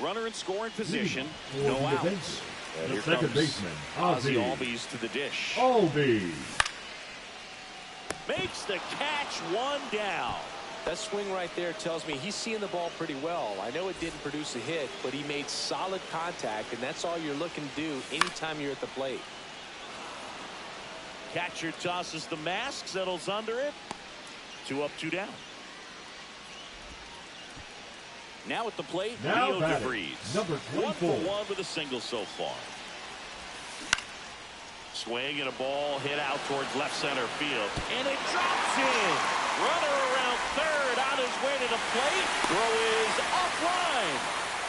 Runner in scoring position. No outs. And here second comes baseman, Ozzie Albies to the dish. Albies. Makes the catch, 1 down. That swing right there tells me he's seeing the ball pretty well. I know it didn't produce a hit, but he made solid contact, and that's all you're looking to do anytime you're at the plate. Catcher tosses the mask, settles under it. 2 up, 2 down. Now at the plate, Leo DeVries. Number 1 for 1 with a single so far. Swing and a ball hit out towards left center field. And it drops in. Runner around third on his way to the plate. Throw is offline.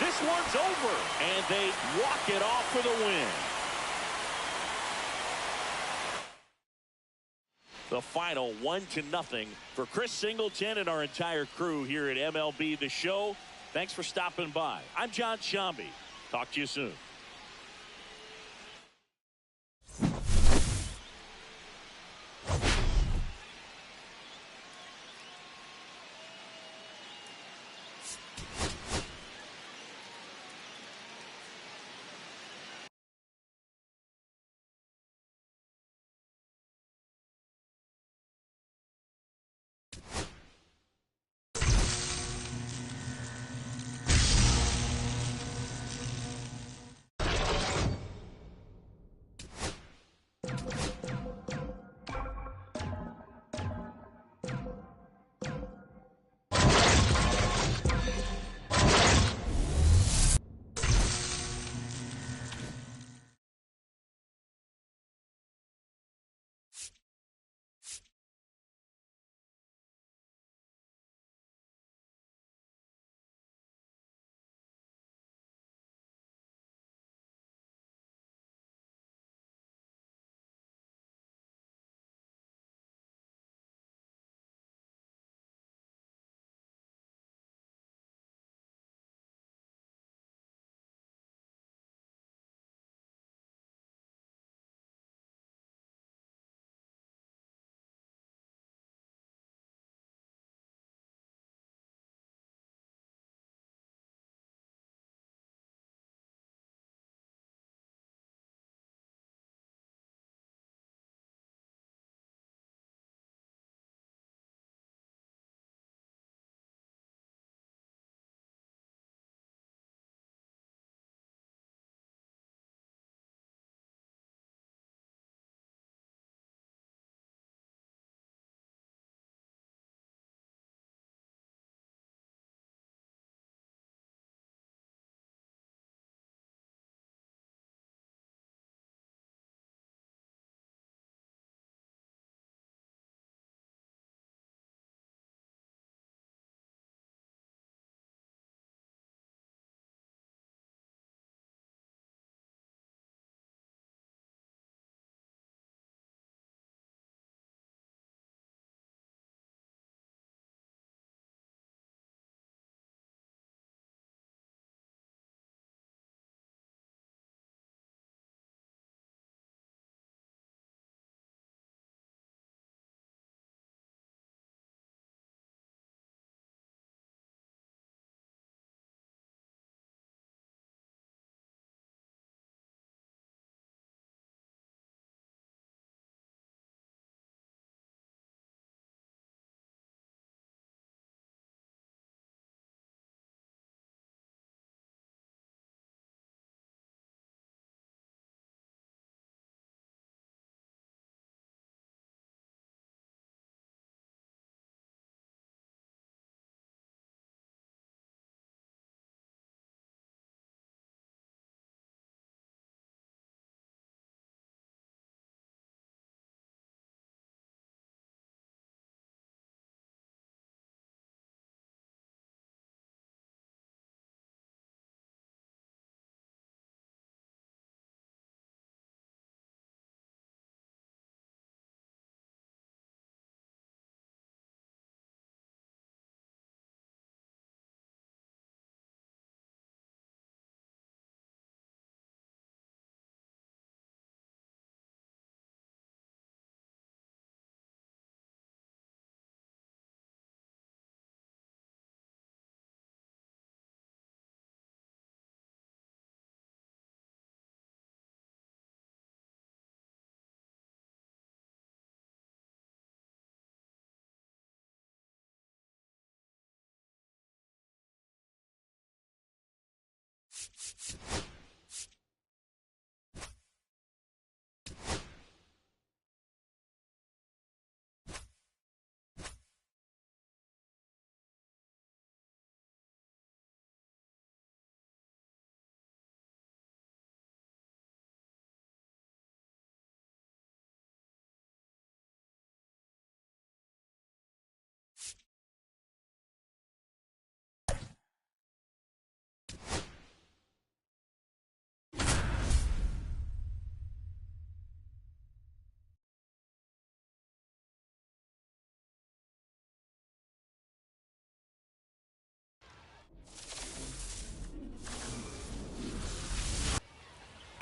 This one's over. And they walk it off for the win. The final 1-0 for Chris Singleton and our entire crew here at MLB The Show. Thanks for stopping by. I'm John Shambi. Talk to you soon.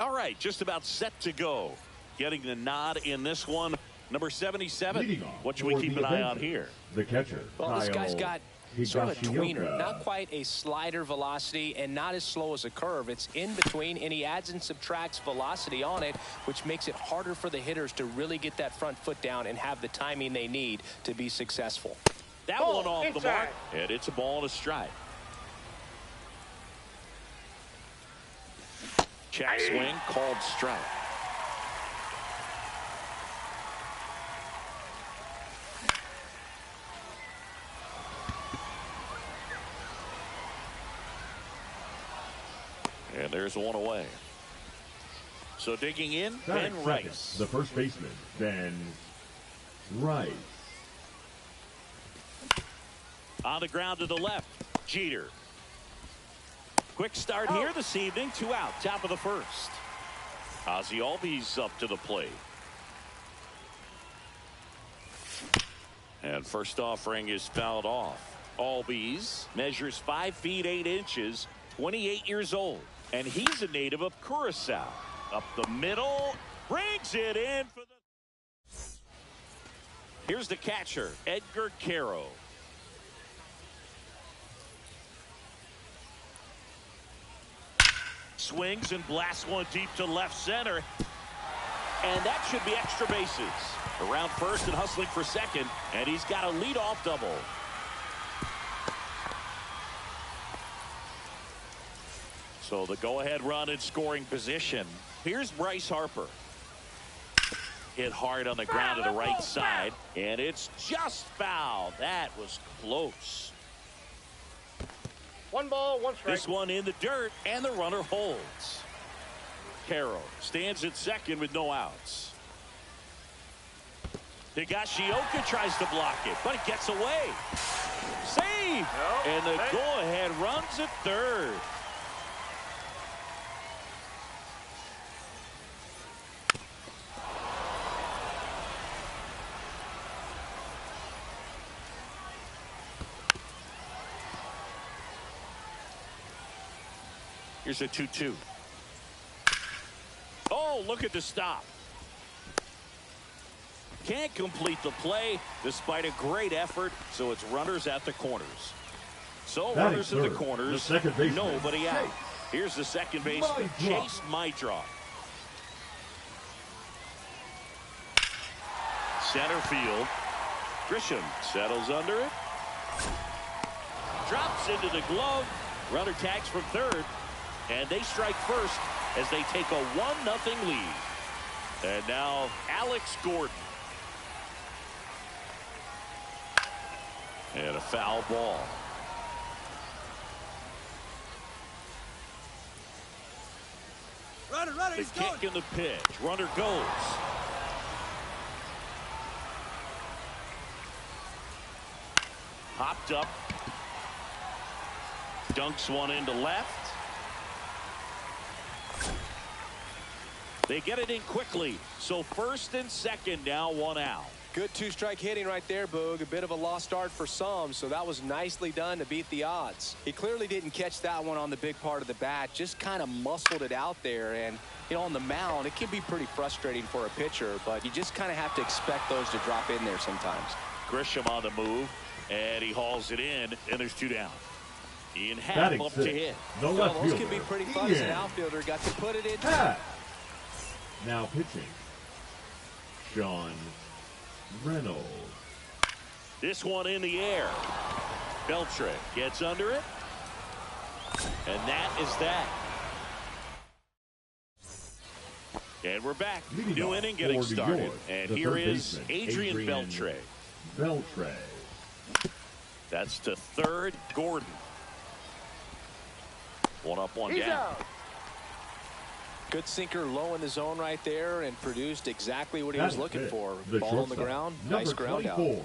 All right, just about set to go. Getting the nod in this one. Number 77. What should we keep an eye on here? The catcher. Well, this guy's got sort of a tweener, Higashioka. not quite a slider velocity and not as slow as a curve. It's in between, and he adds and subtracts velocity on it, which makes it harder for the hitters to really get that front foot down and have the timing they need to be successful. That one off the mark, and it's a ball and a strike. Check swing, called strike. And there's one away. So digging in, Ben Rice. The first baseman, Ben Rice. On the ground to the left, Jeter. Quick start here this evening. 2 out, top of the first. Ozzie Albies up to the plate. And first offering is fouled off. Albies measures 5 feet 8 inches, 28 years old. And he's a native of Curacao. Up the middle, brings it in for the... Here's the catcher, Edgar Caro. Swings and blasts one deep to left center. And that should be extra bases. Around first and hustling for second. And he's got a leadoff double. So the go-ahead run in scoring position. Here's Bryce Harper. Hit hard on the ground to the right side. And it's just foul. That was close. 1 ball, 1 strike. This one in the dirt, and the runner holds. Caro stands at second with no outs. Higashioka tries to block it, but it gets away. Save! And the go-ahead runs at third. Here's a 2-2. Oh, look at the stop. Can't complete the play despite a great effort, so it's runners at the corners. So runners at the corners, the second baseman, nobody out. Here's the second baseman, Chase Maidra. Center field. Grisham settles under it. Drops into the glove. Runner tags from third. And they strike first as they take a 1-0 lead. And now Alex Gordon. And a foul ball. Runner, The kick and the pitch. Runner goes. Hopped up. Dunks one into left. They get it in quickly. So first and second, now 1 out. Good 2-strike hitting right there, Boog. A bit of a lost start for some, so that was nicely done to beat the odds. He clearly didn't catch that one on the big part of the bat, just kind of muscled it out there. And, you know, on the mound, it can be pretty frustrating for a pitcher, but you just kind of have to expect those to drop in there sometimes. Grisham on the move, and he hauls it in, and there's 2 down. Ian Happ Batting up to sixth. hit. The Well, left those fielder, can be pretty fun as an Ian outfielder. Got to put it in. Happ. Now pitching, Sean Reynolds. This one in the air. Beltre gets under it. And that is that. And we're back. Leading New off inning getting for New started. York, And the here third is baseman, Adrian Beltre. Beltre. That's to third, Gordon. One up, one He's down. out. Good sinker low in the zone right there and produced exactly what he was looking for. The Ball on the shortstop, ground. number Nice ground out. 24.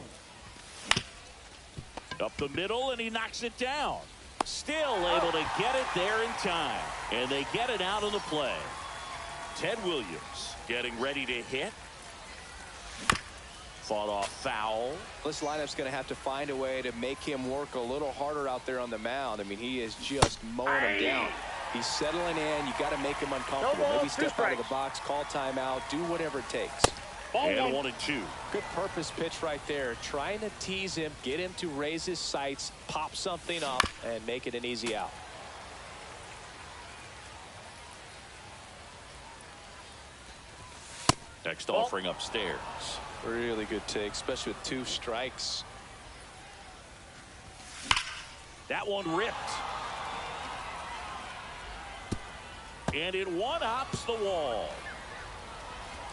Up the middle, and he knocks it down. Still able to get it there in time. And they get it out of the play. Ted Williams getting ready to hit. Fought off foul. This lineup's going to have to find a way to make him work a little harder out there on the mound. I mean, he is just mowing him down. He's settling in. You got to make him uncomfortable. No ball, Maybe step out of the strikes. box, call timeout, do whatever it takes. And 1-2. Good purpose pitch right there. Trying to tease him, get him to raise his sights, pop something up, and make it an easy out. Next offering upstairs. Really good take, especially with 2 strikes. That one ripped. And it one-hops the wall.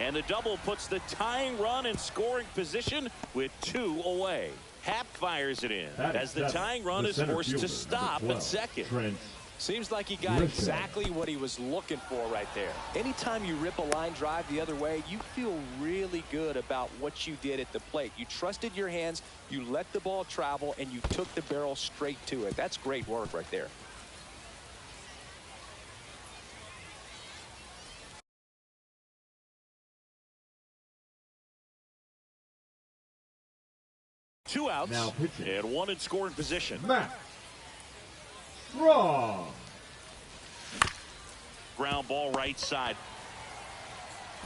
And the double puts the tying run in scoring position with 2 away. Happ fires it in as the tying run is forced to stop at second. Trent. Seems like he got exactly what he was looking for right there. Anytime you rip a line drive the other way, you feel really good about what you did at the plate. You trusted your hands, you let the ball travel, and you took the barrel straight to it. That's great work right there. Two outs Now pitching. and 1 in scoring position. Matt Strong. Ground ball right side.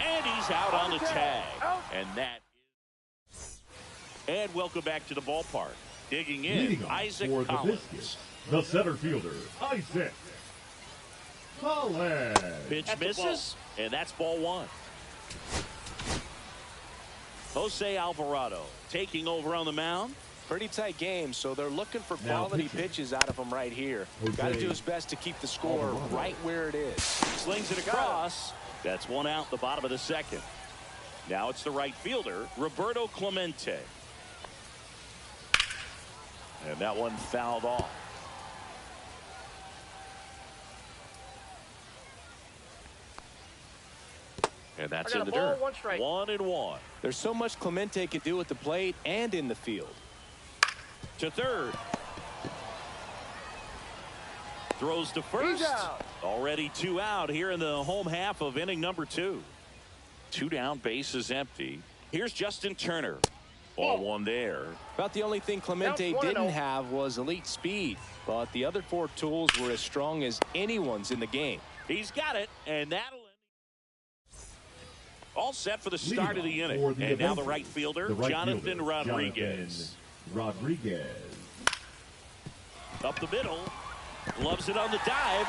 And he's out on the tag. And that is. And welcome back to the ballpark. Digging in, Leading off Isaac for the Collins. Biscuits, the center fielder, Isaac Collins. Pitch That's a misses, and that's ball 1. Jose Alvarado taking over on the mound. Pretty tight game, so they're looking for Now quality pitching. pitches out of him right here. Jose Got to do his best to keep the score Alvarado. right where it is. Slings it across. That's 1 out, the bottom of the second. Now it's the right fielder, Roberto Clemente. And that one fouled off. And that's I in got the a ball, dirt. 1 strike. 1-1. There's so much Clemente can do at the plate and in the field. To third. Throws to first. He's out. Already 2 out here in the home half of inning number 2. 2 down, bases empty. Here's Justin Turner. Ball 1 there. About the only thing Clemente Now, 1-0. didn't have was elite speed, but the other 4 tools were as strong as anyone's in the game. He's got it, and that'll end. All set for the start of the Leading off inning. for the And now the Avengers, right fielder, the right Jonathan fielder, Rodriguez. Jonathan Rodriguez. Up the middle. Loves it on the dive.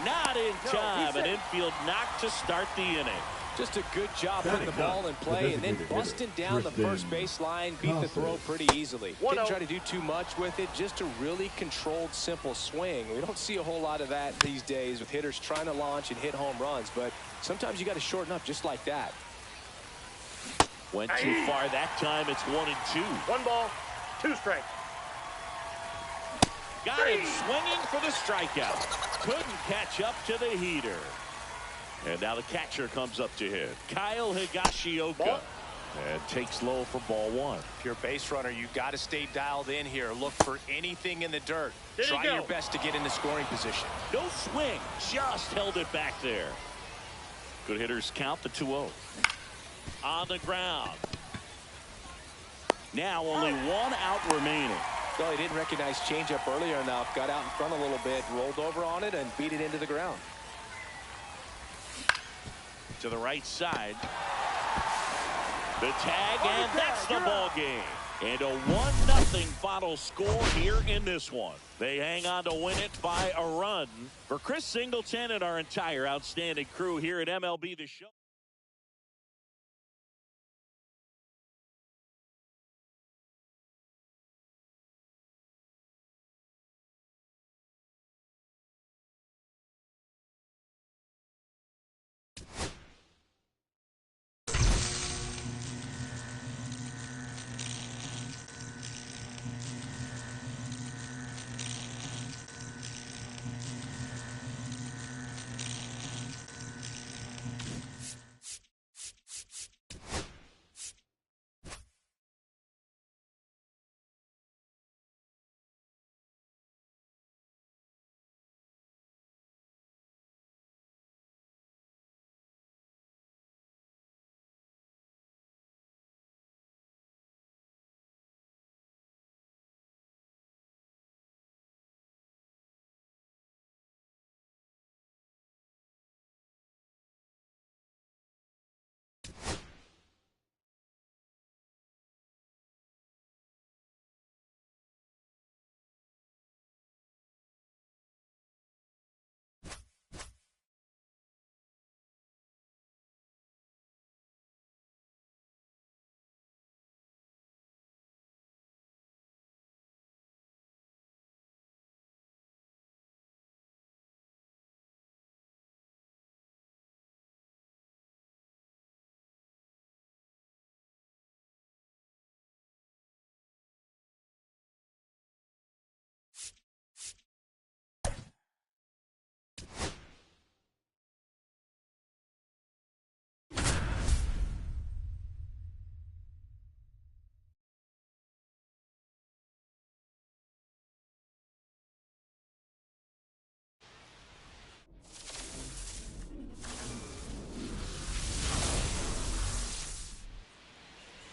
Not in time. An infield knock to start the inning. Just a good job Batting putting the ball in up, play the and then designated busting hitter, down the Tristan first base line, beat the throw Casas. pretty easily. 1-0. Didn't try to do too much with it, just a really controlled, simple swing. We don't see a whole lot of that these days with hitters trying to launch and hit home runs, but sometimes you got to shorten up just like that. Went too far that time. It's 1-2. 1 ball, 2 strikes. Got him swinging for the strikeout. Couldn't catch up to the heater. And now the catcher comes up to hit. Kyle Higashioka. Ball. And takes low for ball 1. If you're a base runner, you got to stay dialed in here. Look for anything in the dirt. There you Try go. your best to get into scoring position. No swing. Just held it back there. Good hitters count the 2-0. On the ground. Now only 1 out remaining. Well, he didn't recognize changeup earlier enough. Got out in front a little bit, rolled over on it, and beat it into the ground. To the right side. The tag, and that's the ball game. And a 1-0 final score here in this one. They hang on to win it by a run. For Chris Singleton and our entire outstanding crew here at MLB The Show.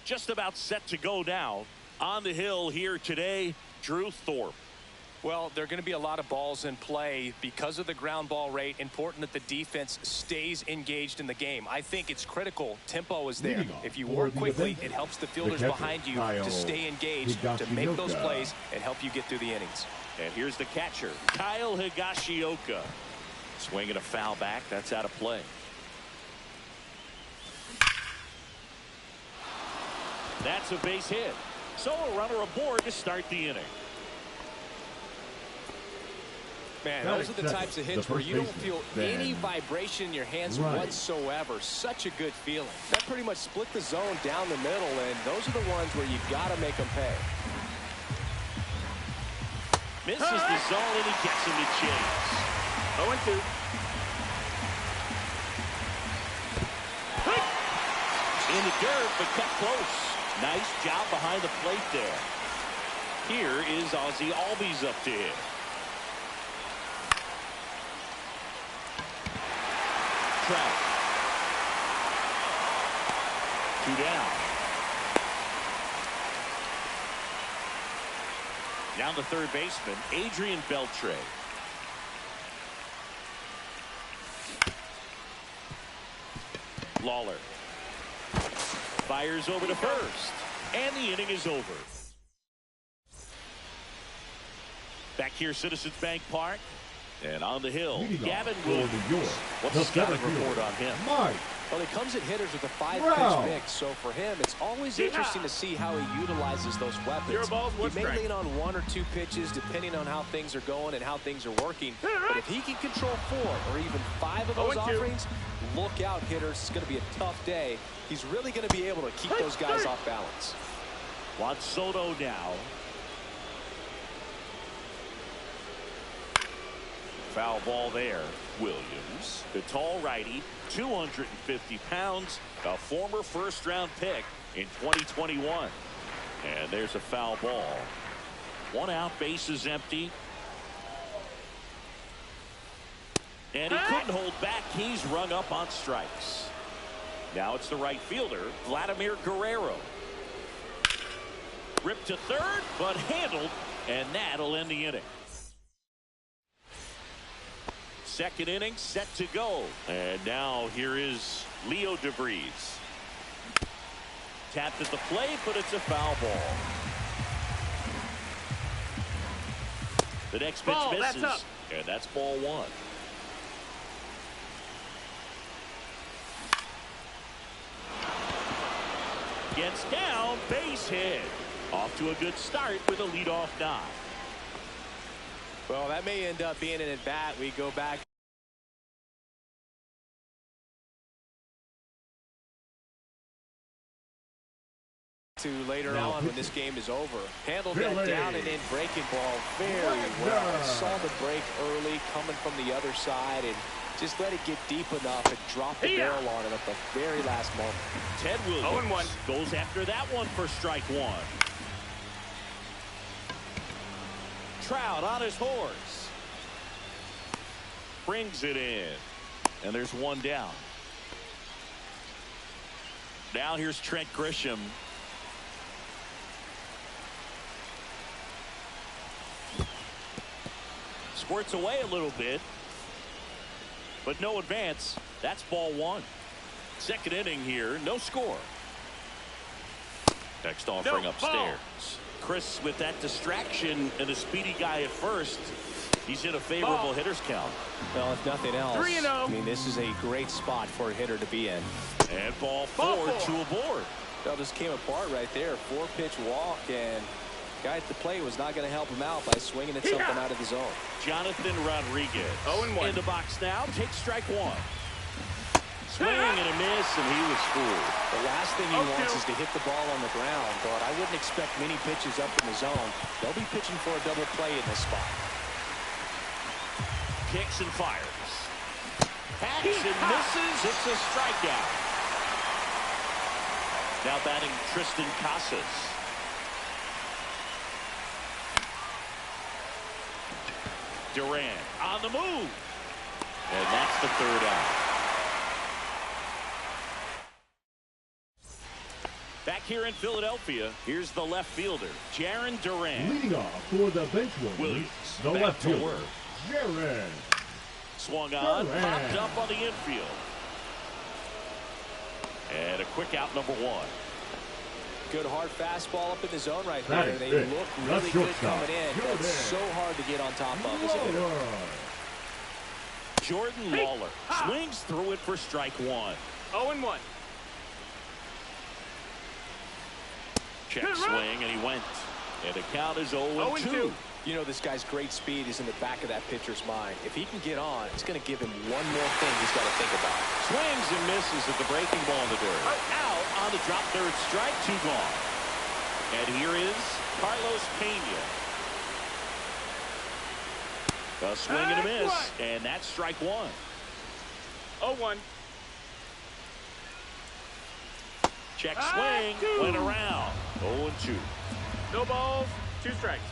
just about set to go now. On the hill here today, Drew Thorpe. Well, there are going to be a lot of balls in play because of the ground ball rate. Important that the defense stays engaged in the game. I think it's critical. Tempo is there. If you work quickly, it helps the fielders behind you to stay engaged, to make those plays, and help you get through the innings. And here's the catcher, Kyle Higashioka. Swinging a foul back. That's out of play. That's a base hit. So a runner aboard to start the inning. Man, those are the types of hits where you don't feel any vibration in your hands whatsoever. Such a good feeling. That pretty much split the zone down the middle, and those are the ones where you got to make them pay. Misses the zone, and he gets him to chase. 0-2. In the dirt, but kept close. Nice job behind the plate there. Here is Ozzie Albies up to hit. Trout. 2 down. Down the third baseman, Adrian Beltre. Lawler. Fires over to first. And the inning is over. Back here, Citizens Bank Park. And on the hill, Gavin Williams. What's the scouting report on him? Well, he comes at hitters with a 5-pitch mix, so for him, it's always interesting to see how he utilizes those weapons. He may lean on 1 or 2 pitches, depending on how things are going and how things are working. But if he can control 4 or even 5 of those offerings, look out, hitters. It's going to be a tough day. He's really going to be able to keep those guys off balance. Juan Soto now. Foul ball there. Williams, the tall righty, 250 pounds, a former first-round pick in 2021. And there's a foul ball. 1 out, base is empty. And he couldn't hold back. He's rung up on strikes. Now it's the right fielder, Vladimir Guerrero. Ripped to third, but handled, and that'll end the inning. Second inning set to go. And now here is Leo DeVries. Tapped at the plate, but it's a foul ball. The next pitch misses, and that's ball 1. Gets down, base hit. Off to a good start with a leadoff knock. Well, that may end up being an at-bat. We go back to later on when this game is over. Handled that down and in breaking ball very well. Saw the break early coming from the other side and just let it get deep enough and drop the barrel on it at the very last moment. Ted Williams goes after that one for strike 1. Trout on his horse. Brings it in. And there's 1 down. Now here's Trent Grisham. Squirts away a little bit. But no advance. That's ball 1. Second inning here. No score. Next offering upstairs. Chris, with that distraction and a speedy guy at first, he's in a favorable hitter's count. Well, if nothing else, I mean, this is a great spot for a hitter to be in. And ball 4, 2 aboard. That just came apart right there. 4-pitch walk, and guy at the plate was not going to help him out by swinging at something out of the zone. Jonathan Rodriguez 0-1 in the box now. Takes strike 1. Swing and a miss, and he was fooled. The last thing he wants is to hit the ball on the ground, but I wouldn't expect many pitches up in the zone. They'll be pitching for a double play in this spot. Kicks and fires. Hacks and misses. It's a strikeout. Now batting Tristan Casas. Durant on the move. And that's the 3rd out. Back here in Philadelphia, here's the left fielder, Jarren Duran. Leading off for the bench warmers, the back left to fielder, work. Jarren. Swung on, Duran. popped up on the infield. And a quick out, number 1. Good hard fastball up in the zone right That there. is They big. look That's really good shortstop. coming in. Jordan. That's so hard to get on top of, isn't it? Lawler. Jordan Lawler swings through it for strike 1. 0-1. Check swing, and he went. And the count is 0-2. You know, this guy's great speed is in the back of that pitcher's mind. If he can get on, it's going to give him one more thing he's got to think about. Swings and misses at the breaking ball in the dirt. Out on the drop, third strike, 2 gone. And here is Carlos Pena. A swing and a miss, and that's strike 1. 0-1. Check swing, went around. 0-2. No balls, 2 strikes.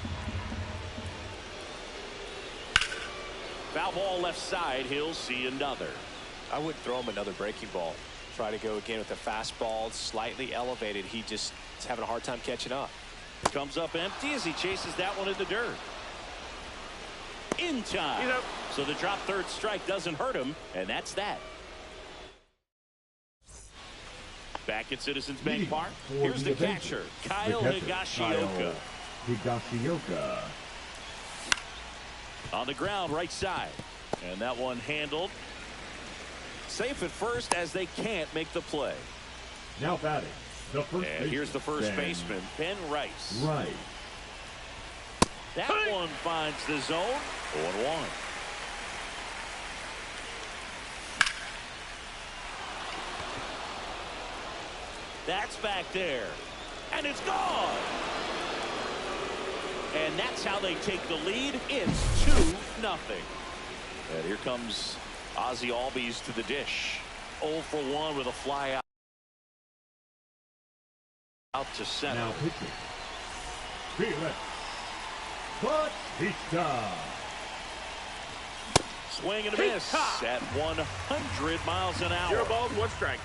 Foul ball left side, he'll see another. I would throw him another breaking ball. Try to go again with the fastball, slightly elevated. He just is having a hard time catching up. Comes up empty as he chases that one in the dirt. In time. So the drop third strike doesn't hurt him, and that's that. Back at Citizens Bank Park, here's the catcher, Kyle Higashioka. Higashioka. On the ground, right side. And that one handled. Safe at first as they can't make the play. Now batting, the first And here's the first baseman, Ben Rice. Right. That one finds the zone. 0-1. That's back there. And it's gone. And that's how they take the lead. It's 2-0. And here comes Ozzie Albies to the dish. 0 for 1 with a fly out to center. Now pitching. Felix Bautista. Swing and a miss at 100 miles an hour. 0 balls, 1 strike.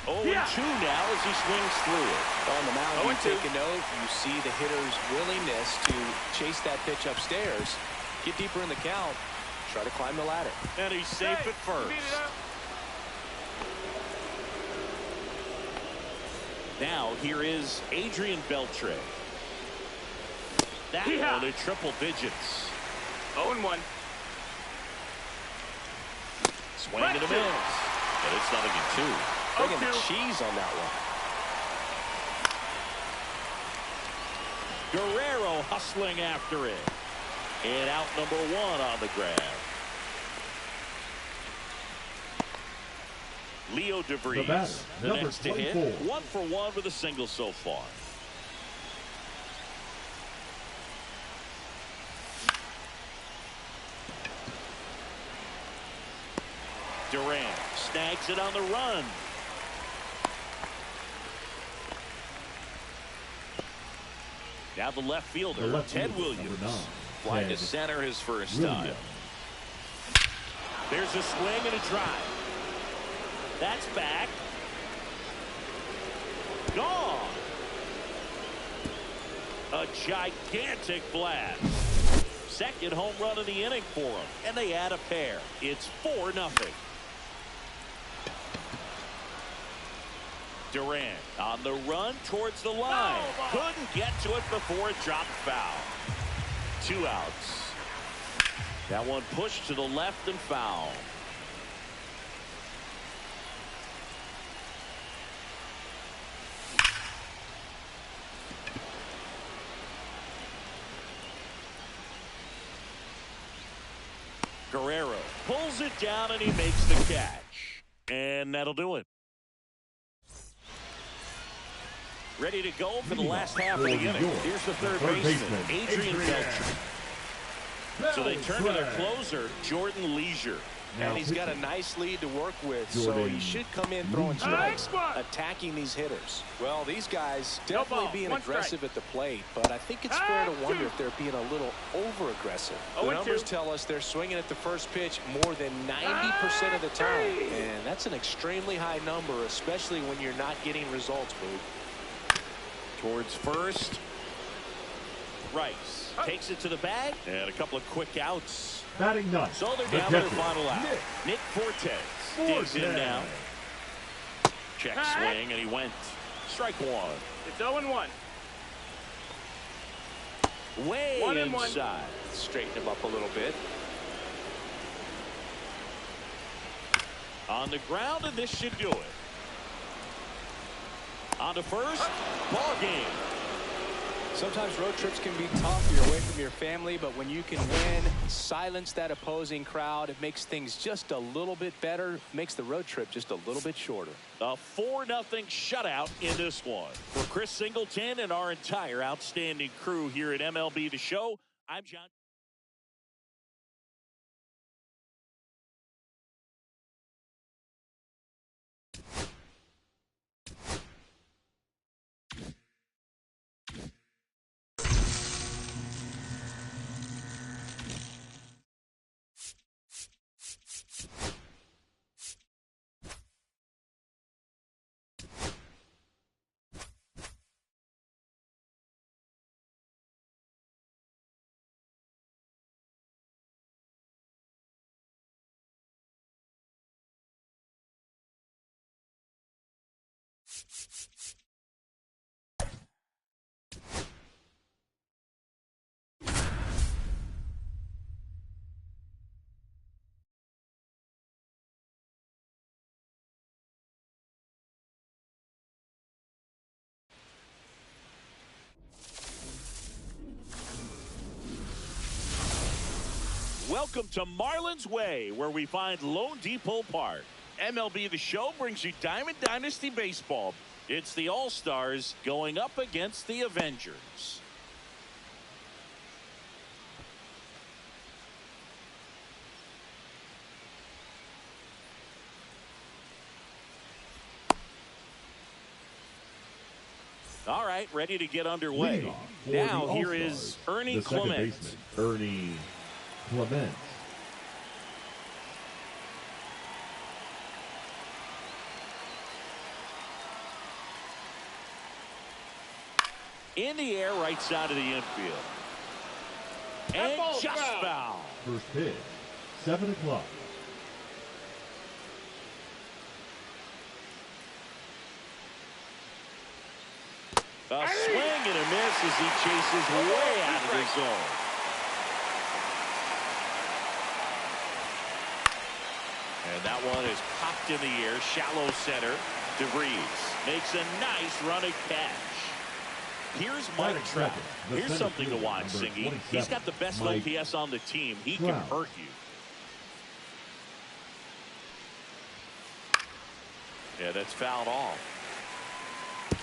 0-2 now as he swings through it. On the mound, you take a note. You see the hitter's willingness to chase that pitch upstairs, get deeper in the count, try to climb the ladder. And he's safe at first. Now here is Adrian Beltre. That one in triple digits. 0-1. Swing and a miss. And it's 0-2. Bringing the cheese on that one. Guerrero hustling after it. And out number 1 on the grab. Leo DeVries, the number next to hit. 1 for 1 with a single so far. Duran snags it on the run. Now the left fielder, Ted Williams. Flying to center his first time. There's a swing and a drive. That's back. Gone. A gigantic blast. Second home run of the inning for him. And they add a pair. It's 4-0. Duran on the run towards the line. Couldn't get to it before it dropped foul. 2 outs. That one pushed to the left and foul. Guerrero pulls it down and he makes the catch. And that'll do it. Ready to go for the last half of the inning. Here's the third baseman, Adrian Beltre. So they turn to their closer, Jordan Leisure. And he's got a nice lead to work with, so Jordan. he should come in throwing strikes, attacking these hitters. Well, these guys definitely being aggressive at the plate, but I think it's fair to wonder if they're being a little over-aggressive. The numbers tell us they're swinging at the first pitch more than 90% of the time, and that's an extremely high number, especially when you're not getting results, Boog. Towards first. Rice takes it to the bag, and a couple of quick outs. Batting ninth. So they're down to their final out. Nick Fortes digs in now. Check swing, and he went. Strike one. It's 0-1. Way 1-1. inside. Straighten him up a little bit. On the ground, and this should do it. On to first. Ball game. Sometimes road trips can be tough. You're away from your family, but when you can win, silence that opposing crowd, it makes things just a little bit better, makes the road trip just a little bit shorter. A 4-0 shutout in this one. For Chris Singleton and our entire outstanding crew here at MLB The Show, I'm John. Welcome to Marlins Way, where we find Lone Depot Park. MLB The Show brings you Diamond Dynasty Baseball. It's the All-Stars going up against the Avengers. All right, ready to get underway. Now here is Ernie Clement. Ernie Clement. In the air, right side of the infield. And just foul. First pitch, 7 o'clock. A swing and a miss as he chases way out of the zone. And that one is popped in the air, shallow center. DeVries makes a nice running catch. Here's Mike Trout. Here's something to watch, Singy. He's got the best OPS on the team. He can hurt you. Yeah, that's fouled off.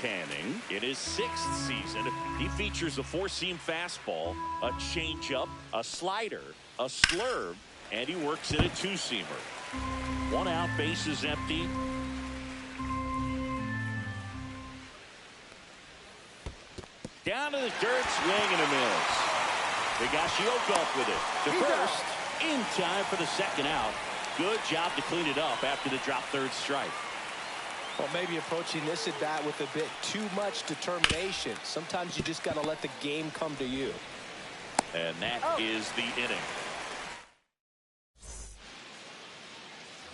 Canning in his 6th season, he features a 4-seam fastball, a changeup, a slider, a slurve, and he works in a 2-seamer. 1 out, base is empty. Down to the dirt, swing and a miss. Higashioka up with it to first, in time for the 2nd out. Good job to clean it up after the drop 3rd strike. Well, maybe approaching this at bat with a bit too much determination. Sometimes you just got to let the game come to you. And that is the inning.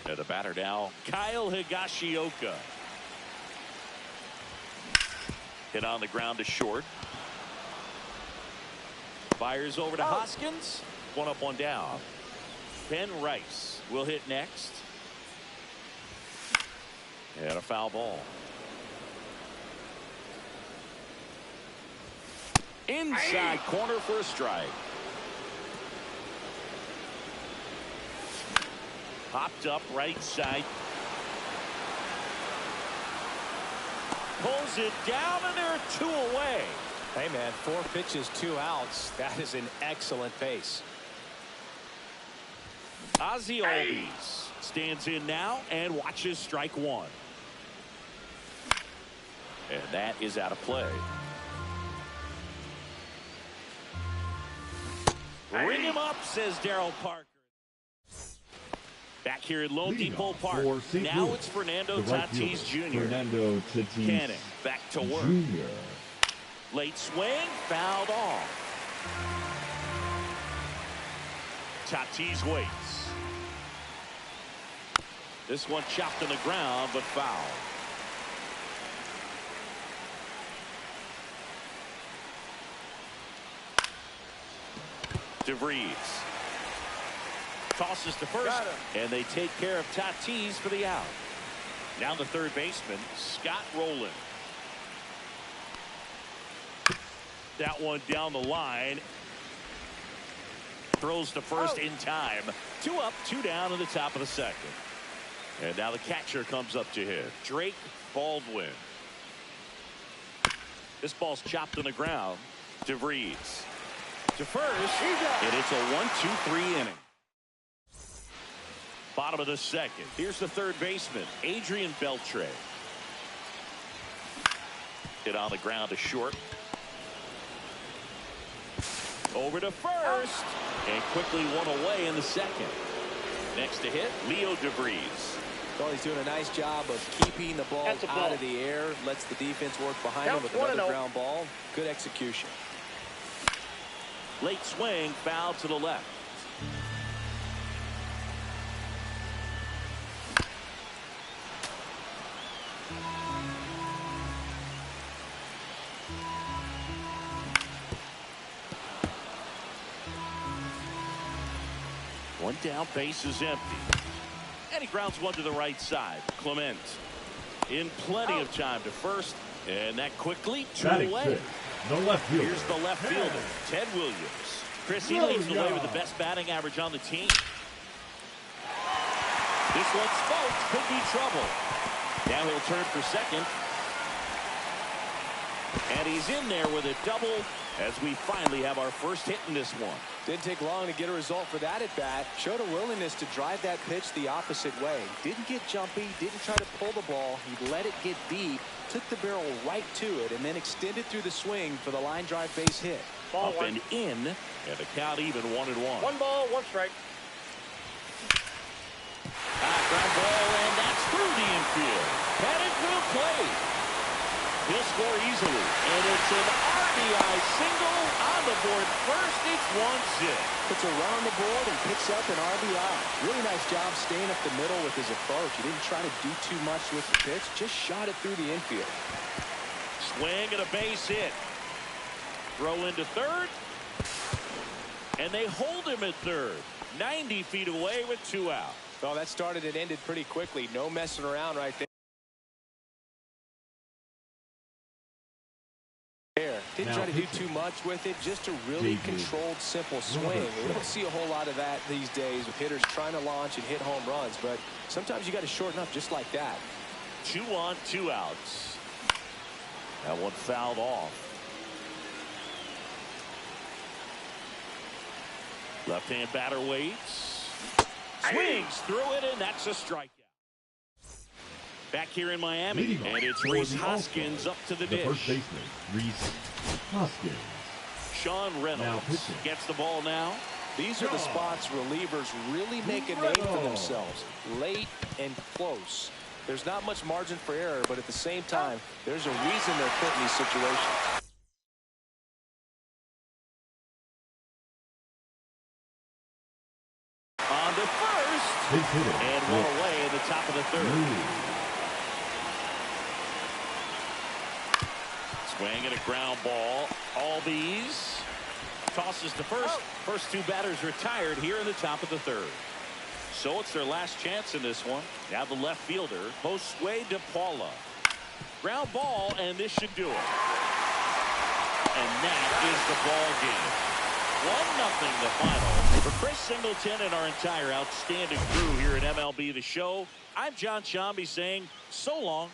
And the batter now, Kyle Higashioka. Hit on the ground to short. Fires over to Hoskins. 1 up, 1 down. Ben Rice will hit next. And a foul ball. Inside corner for a strike. Popped up right side. Pulls it down, and there are 2 away. Hey, man, 4 pitches, 2 outs. That is an excellent pace. Ozzie Albies stands in now and watches strike one. And that is out of play. Ring him up, says Darryl Parker. Back here at Lone Depot Park. Now it's Fernando Tatis Jr. Fernando Tatis Cannon back to work. Jr. Late swing, fouled off. Tatis waits. This one chopped on the ground, but foul. DeVries tosses to first, and they take care of Tatis for the out. Now the third baseman, Scott Rowland. That one down the line. Throws to first in time. 2 up, 2 down in the top of the second. And now the catcher comes up to hit. Drake Baldwin. This ball's chopped on the ground. DeVries to first, and it's a 1-2-3 inning. Bottom of the second. Here's the third baseman, Adrian Beltre. Hit on the ground to short. Over to first, and quickly one away in the second. Next to hit, Leo DeVries. Well, he's doing a nice job of keeping the ball out of the air. Lets the defense work behind him with another ground ball. Good execution. Late swing, foul to the left. One down, base is empty. And he grounds one to the right side. Clement in plenty of time to first. And that quickly, 2 away. The left fielder. Here's the left fielder, Ted Williams. Chris, he leads the way with the best batting average on the team. This one smoked, could be trouble. Now he'll turn for second. And he's in there with a double as we finally have our first hit in this one. Didn't take long to get a result for that at bat. Showed a willingness to drive that pitch the opposite way. Didn't get jumpy, didn't try to pull the ball. He let it get deep, took the barrel right to it, and then extended through the swing for the line drive base hit. Ball up and in, and the count even 1-1. 1 ball, 1 strike. Ground ball, and that's through the infield. Pettit will play. He'll score easily, and it's an RBI single on the board first. It's 1-0. Puts a run on the board and picks up an RBI. Really nice job staying up the middle with his approach. He didn't try to do too much with the pitch, just shot it through the infield. Swing and a base hit. Throw into third, and they hold him at third. 90 feet away with 2 out. Oh, that started and ended pretty quickly. No messing around right there. Didn't try to do too much with it, just a really controlled, simple swing. We don't see a whole lot of that these days with hitters trying to launch and hit home runs, but sometimes you got to shorten up just like that. 2 on, 2 outs. That one fouled off. Left-hand batter waits. Swings through it, and that's a strikeout. Back here in Miami, and it's Rhys Hoskins up to the dish. First baseman, Rhys Hoskins. Sean Reynolds gets the ball now. These are the spots relievers really make a name for themselves. Late and close. There's not much margin for error, but at the same time, there's a reason they're put in these situations. On to first, and one away in the top of the third. Swing and a ground ball. Albies tosses to first. First 2 batters retired here in the top of the third. So it's their last chance in this one. Now the left fielder, Josue DePaula. Ground ball, and this should do it. And that is the ball game. 1-0 the final. For Chris Singleton and our entire outstanding crew here at MLB The Show, I'm John Shambi saying so long.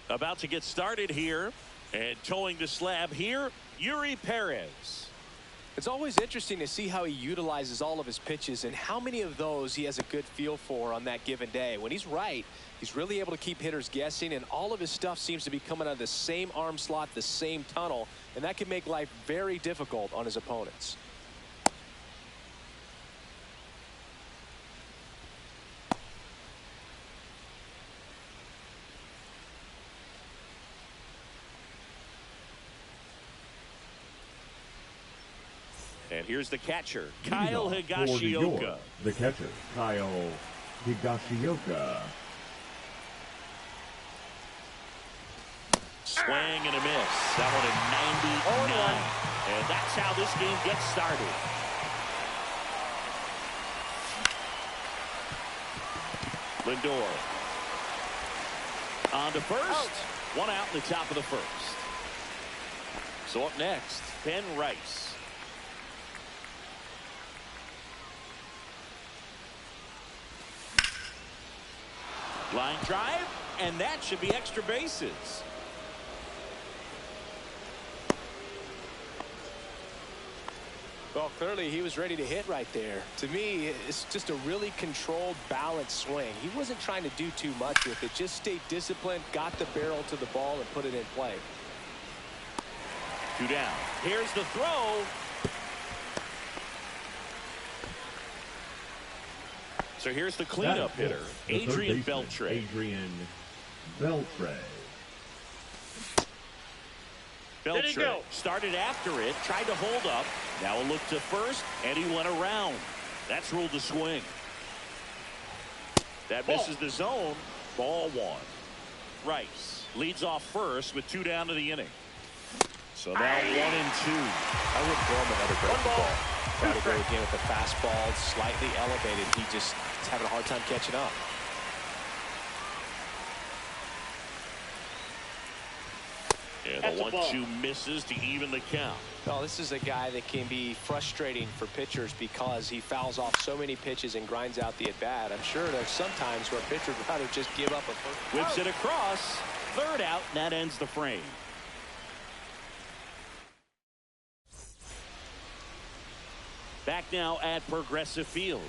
About to get started here. And towing the slab here, Yuri Perez. It's always interesting to see how he utilizes all of his pitches and how many of those he has a good feel for on that given day. When he's right, he's really able to keep hitters guessing, and all of his stuff seems to be coming out of the same arm slot, the same tunnel, and that can make life very difficult on his opponents. And here's the catcher, Leading Kyle off for New Higashioka. York, the catcher, Kyle Higashioka. Swing and a miss. That one at 99. And that's how this game gets started. Lindor. On to first. One out in the top of the first. So up next, Ben Rice. Line drive, and that should be extra bases. Well, clearly he was ready to hit right there. To me, it's just a really controlled, balanced swing. He wasn't trying to do too much with it. Just stayed disciplined, got the barrel to the ball, and put it in play. 2 down. Here's the throw. So here's the cleanup hitter, Adrian Beltre. Adrian Beltre. Beltre started after it, tried to hold up. Now a look to first, and he went around. That's ruled a swing. That misses the zone. Ball 1. Rice leads off first with 2 down to the inning. So now 1 and 2. I wouldn't throw him another breaking ball. Try to go again with the fastball, slightly elevated. He just is having a hard time catching up. And the 1-2 misses to even the count. Well, this is a guy that can be frustrating for pitchers because he fouls off so many pitches and grinds out the at-bat. I'm sure there's some times where a pitcher would rather just give up a first. Whips it across. 3rd out, and that ends the frame. Back now at Progressive Field.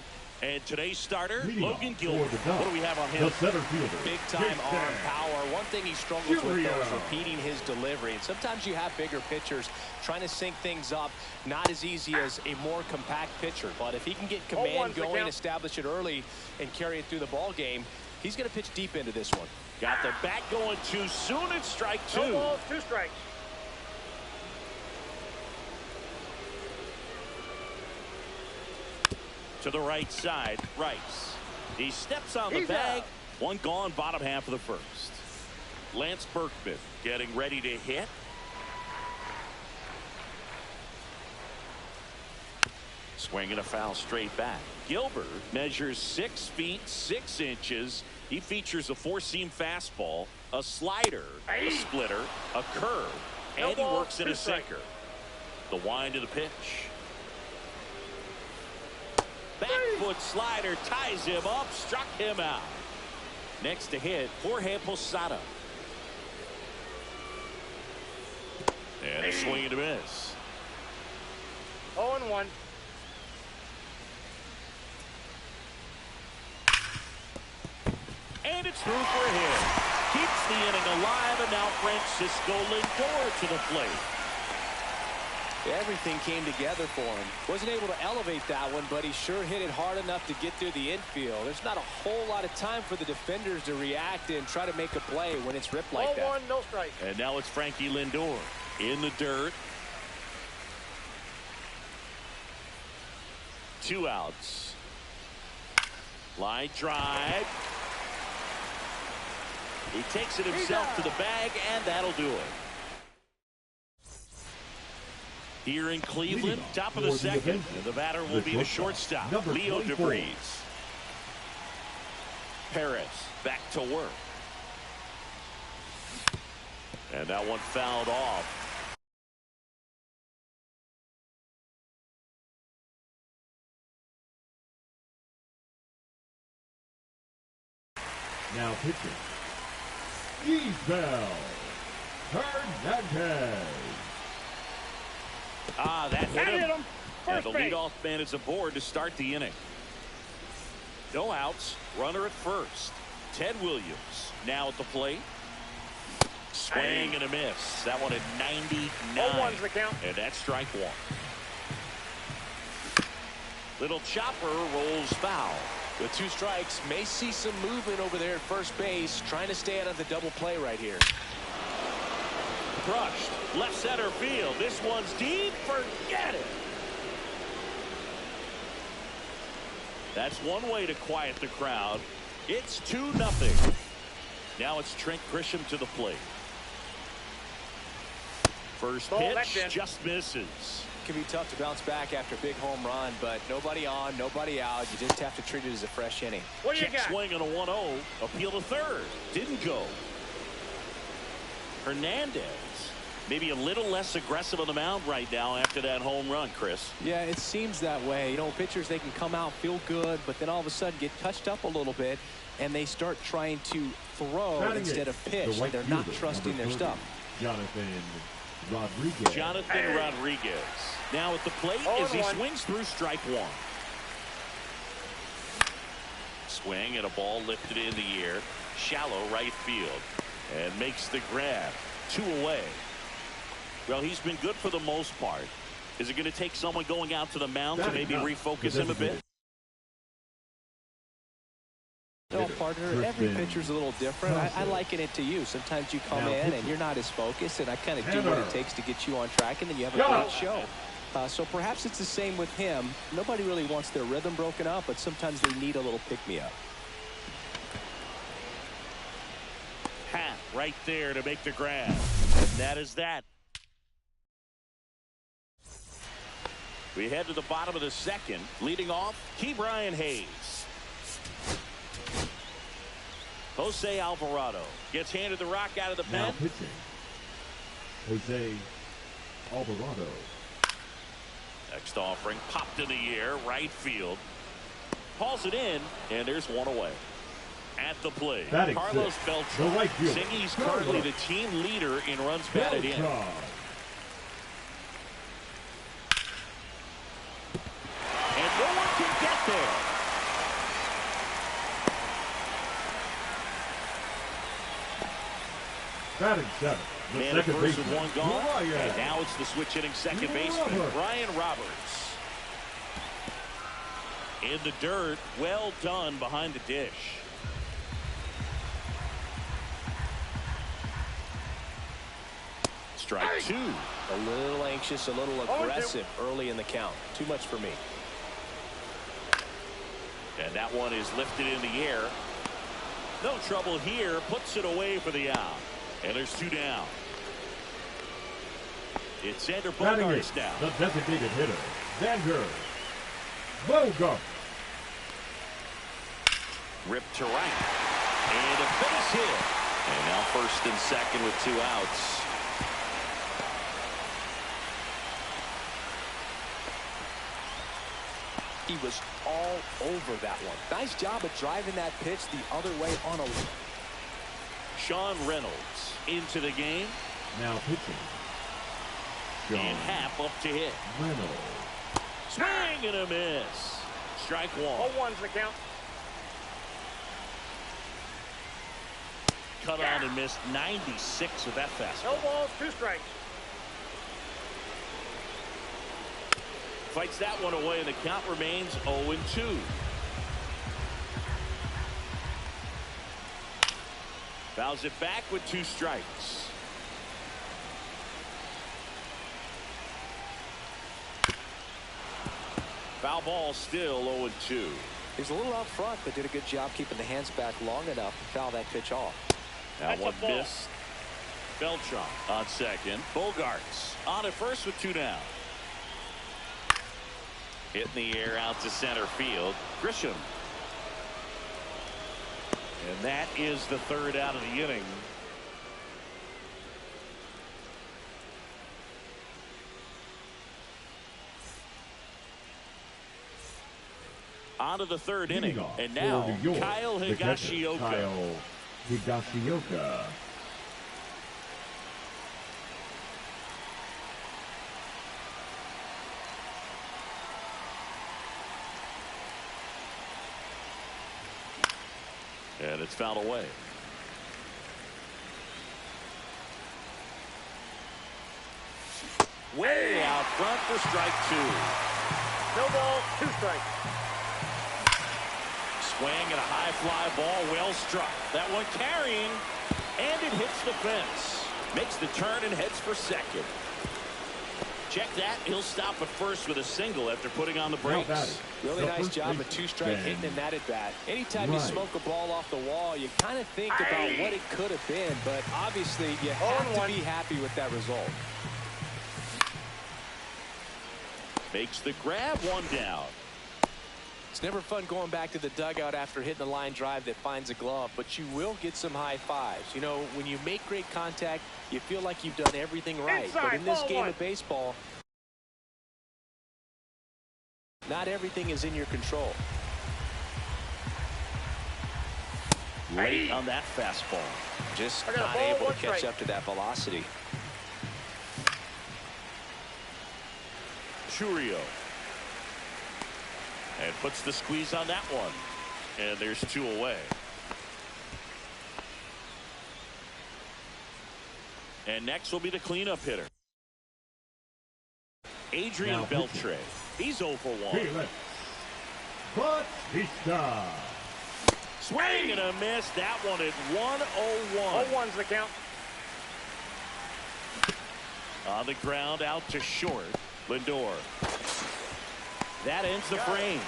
And today's starter, Leading Logan off Gilbert. for the What do we have on him? The center fielder. Big-time arm power. One thing he struggles with, though, is repeating his delivery. And sometimes you have bigger pitchers trying to sync things up. Not as easy as a more compact pitcher. But if he can get command going, establish it early, and carry it through the ball game, he's going to pitch deep into this one. Got the bat going too soon. It's strike 2. 2 balls, 2 strikes. To the right side, Rice. He steps on the bag. 1 gone, bottom half of the first. Lance Berkman getting ready to hit. Swinging a foul straight back. Gilbert measures 6 feet 6 inches. He features a 4-seam fastball, a slider, a splitter, a curve, and he works in a sinker. The wind of the pitch. Back foot slider ties him up, struck him out. Next to hit, Jorge Posada. And a swing and a miss. 0-1. And it's through for a hit. Keeps the inning alive, and now Francisco Lindor to the plate. Everything came together for him. Wasn't able to elevate that one, but he sure hit it hard enough to get through the infield. There's not a whole lot of time for the defenders to react and try to make a play when it's ripped like that. 0-1, no strike. And now it's Frankie Lindor in the dirt. 2 outs. Line drive. He takes it himself to the bag, and that'll do it. Here in Cleveland, top of the second, and the batter will be the shortstop, Leo DeVries. Perez back to work. And that one fouled off. Now pitching Giselle Hernandez. Ah, that hit That hit him. him. And First the base. leadoff man is aboard to start the inning. No outs. Runner at first. Ted Williams now at the plate. Swing and a miss. That one at 99. 0-1's the count. And that's strike one. Little chopper rolls foul. With 2 strikes, may see some movement over there at first base, trying to stay out of the double play right here. Crushed. Left center field. This one's deep. Forget it. That's one way to quiet the crowd. It's 2-0. Now it's Trent Grisham to the plate. First pitch just misses. It can be tough to bounce back after a big home run, but nobody on, nobody out. You just have to treat it as a fresh inning. What do you Check got? swing on a 1-0. Appeal to third. Didn't go. Hernandez. Maybe a little less aggressive on the mound right now after that home run, Chris. Yeah, it seems that way. You know, pitchers, they can come out, feel good, but then all of a sudden get touched up a little bit, and they start trying to throw instead of pitch. The right They're not fielder, trusting their number 30, stuff. Jonathan Rodriguez. Jonathan Rodriguez. Now at the plate as he swings through strike one. Swing and a ball lifted in the air. Shallow right field. And makes the grab. 2 away. Well, he's been good for the most part. Is it going to take someone going out to the mound to maybe refocus him a bit? No, partner, every pitcher's a little different. I liken it to you. Sometimes you come in and you're not as focused, and I kind of do what it takes to get you on track, and then you have a great show. So perhaps it's the same with him. Nobody really wants their rhythm broken up, but sometimes they need a little pick-me-up. Hat right there to make the grab. And that is that. We head to the bottom of the second. Leading off, Ke'Bryan Hayes. Jose Alvarado gets handed the rock out of the pen. Now pitching, Jose Alvarado. Next offering popped in the air, right field. Hauls it in, and there's one away. At the plate, Carlos Beltran. Right fielder. Singy's currently the team leader in runs batted in. And no one can get there. Batting 7. Man at first with one gone. And now it's the switch hitting second baseman, Ryan Roberts. In the dirt, well done behind the dish. Strike 2. A little anxious, a little aggressive early in the count. Too much for me. And that one is lifted in the air. No trouble here. Puts it away for the out. And there's 2 down. It's Xander Bogaerts now. The designated hitter, Xander Bogaerts. Ripped to right. And a base hit. And now first and second with 2 outs. He was all over that one. Nice job of driving that pitch the other way on a... Sean Reynolds into the game. Now pitching, And Happ up to hit. Reynolds. Swing and a miss. Strike 1. 0-1's the count. Cut on and missed 96 with that fastball. No balls, 2 strikes. Fights that one away, and the count remains 0-2. Fouls it back with 2 strikes. Foul ball still 0-2. He's a little out front, but did a good job keeping the hands back long enough to foul that pitch off. That one missed. Beltran on second. Bogaerts on at first with 2 down. Hit in the air out to center field. Grisham. And that is the 3rd out of the inning. On to the 3rd inning. And now Kyle Higashioka. Kyle Higashioka. And it's fouled away. Way out front for strike 2. No ball, 2 strikes. Swing and a high fly ball, well struck. That one carrying, and it hits the fence. Makes the turn and heads for second. Check that. He'll stop at first with a single after putting on the brakes. Really nice job of 2-strike hitting in that at bat. Anytime you smoke a ball off the wall, you kind of think about what it could have been, but obviously you have to be happy with that result. Makes the grab, 1 down. It's never fun going back to the dugout after hitting a line drive that finds a glove, but you will get some high fives. You know, when you make great contact, you feel like you've done everything right. But in this game of baseball, not everything is in your control. Late on that fastball. Just not able to catch up to that velocity. Churio. And puts the squeeze on that one. And there's 2 away. And next will be the cleanup hitter. Adrian Beltre. He's 0 for 1. Bautista. Swing and a miss. That one at 1-0-1. 0-1's the count. On the ground, out to short. Lindor. That ends the frame.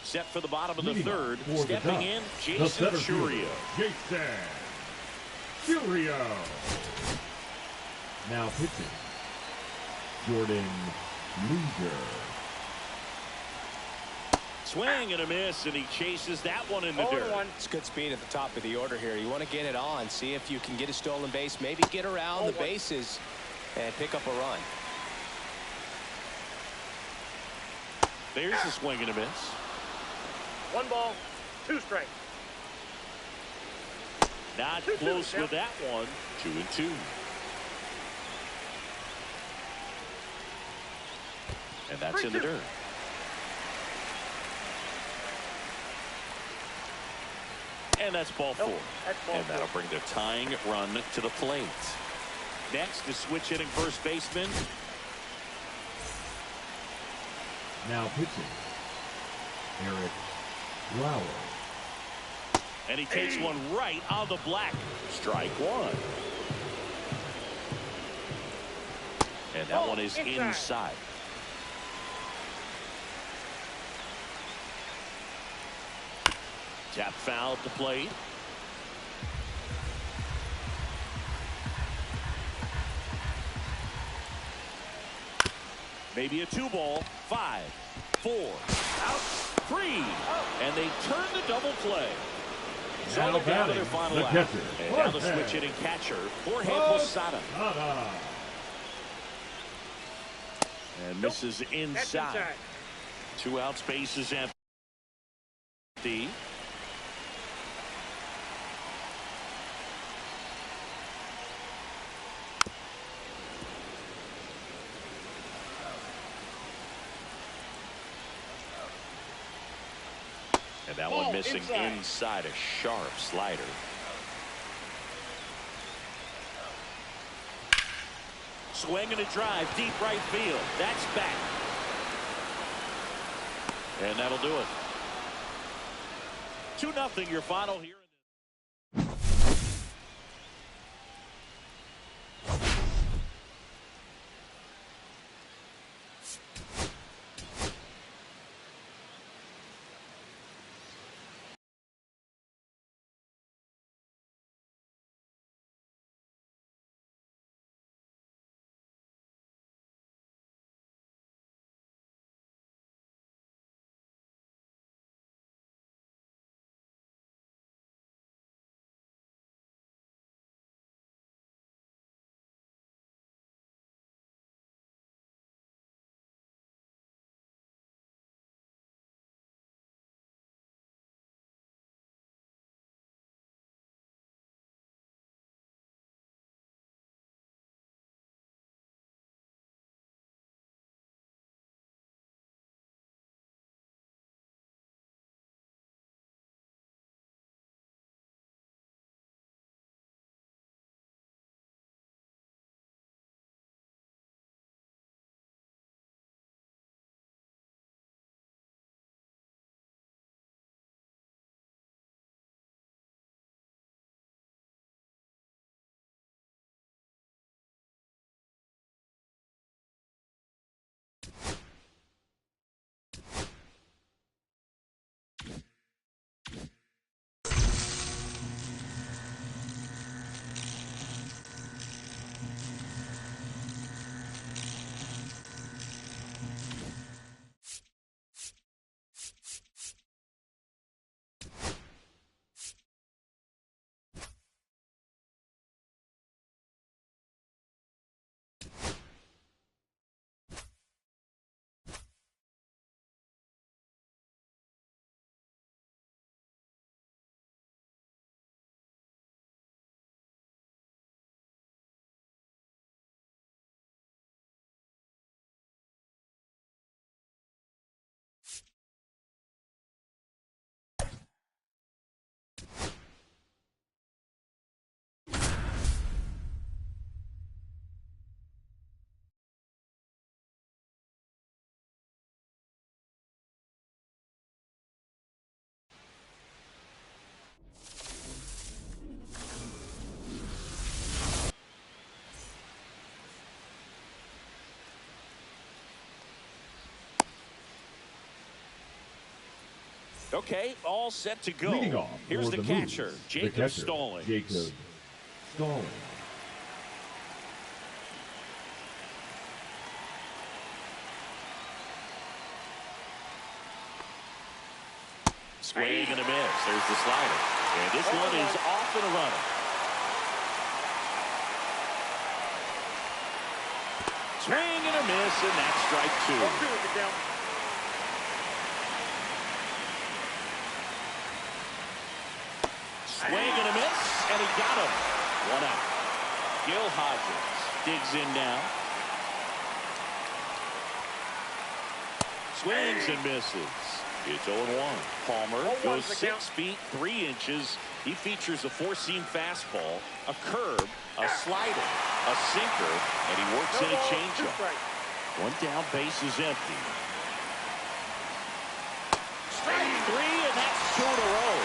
Set for the bottom of the third. Stepping in, Jason Churio. Jason Churio. Now pitching, Jordan Loser. Swing and a miss, and he chases that one in the dirt. It's good speed at the top of the order here. You want to get it on, see if you can get a stolen base, maybe get around the bases and pick up a run. There's a swing and a miss. 1 ball, 2 strikes. Not close with that one. 2-2. And that's in the dirt. And that's ball 4. And that'll bring the tying run to the plate. Next, the switch hitting first baseman. Now pitching, Eric Lauer. And he takes one right on the black. Strike 1. And that one is inside. Tap foul at the plate. Maybe a 2-ball. 5, 4, out, 3, and they turn the double play. So Now they're down to their final out. catcher, And now the switch hitting catcher, Jorge Posada. And misses inside. 2 outs, bases empty. And that one missing inside, a sharp slider. Swing and a drive, deep right field. That's back. And that'll do it. 2-0 your final here. Okay, all set to go. Leading off Here's for the catcher, Moves, Jacob Stallings. Jacob Stallings. Swing and a miss. There's the slider. And this one is off and running. Swing and a miss, and that's strike 2. Swing and a miss, and he got him. 1 out. Gil Hodges digs in now. Swings and misses. It's 0-1. Palmer goes 6 feet 3 inches. He features a 4-seam fastball, a curve, a slider, a sinker, and he works in a changeup. 1 down, base is empty. Strike 3, and that's 2 in a row.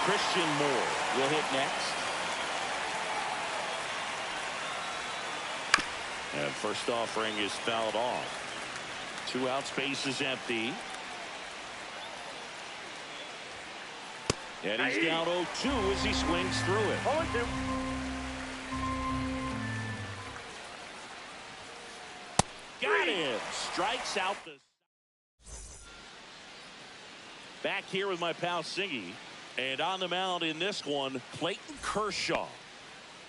Christian Moore will hit next. And first offering is fouled off. 2 outs, base is empty. And he's down 0-2 as he swings through it. 0-2. Got him. Strikes out the. Back here with my pal Singy. And on the mound in this one, Clayton Kershaw.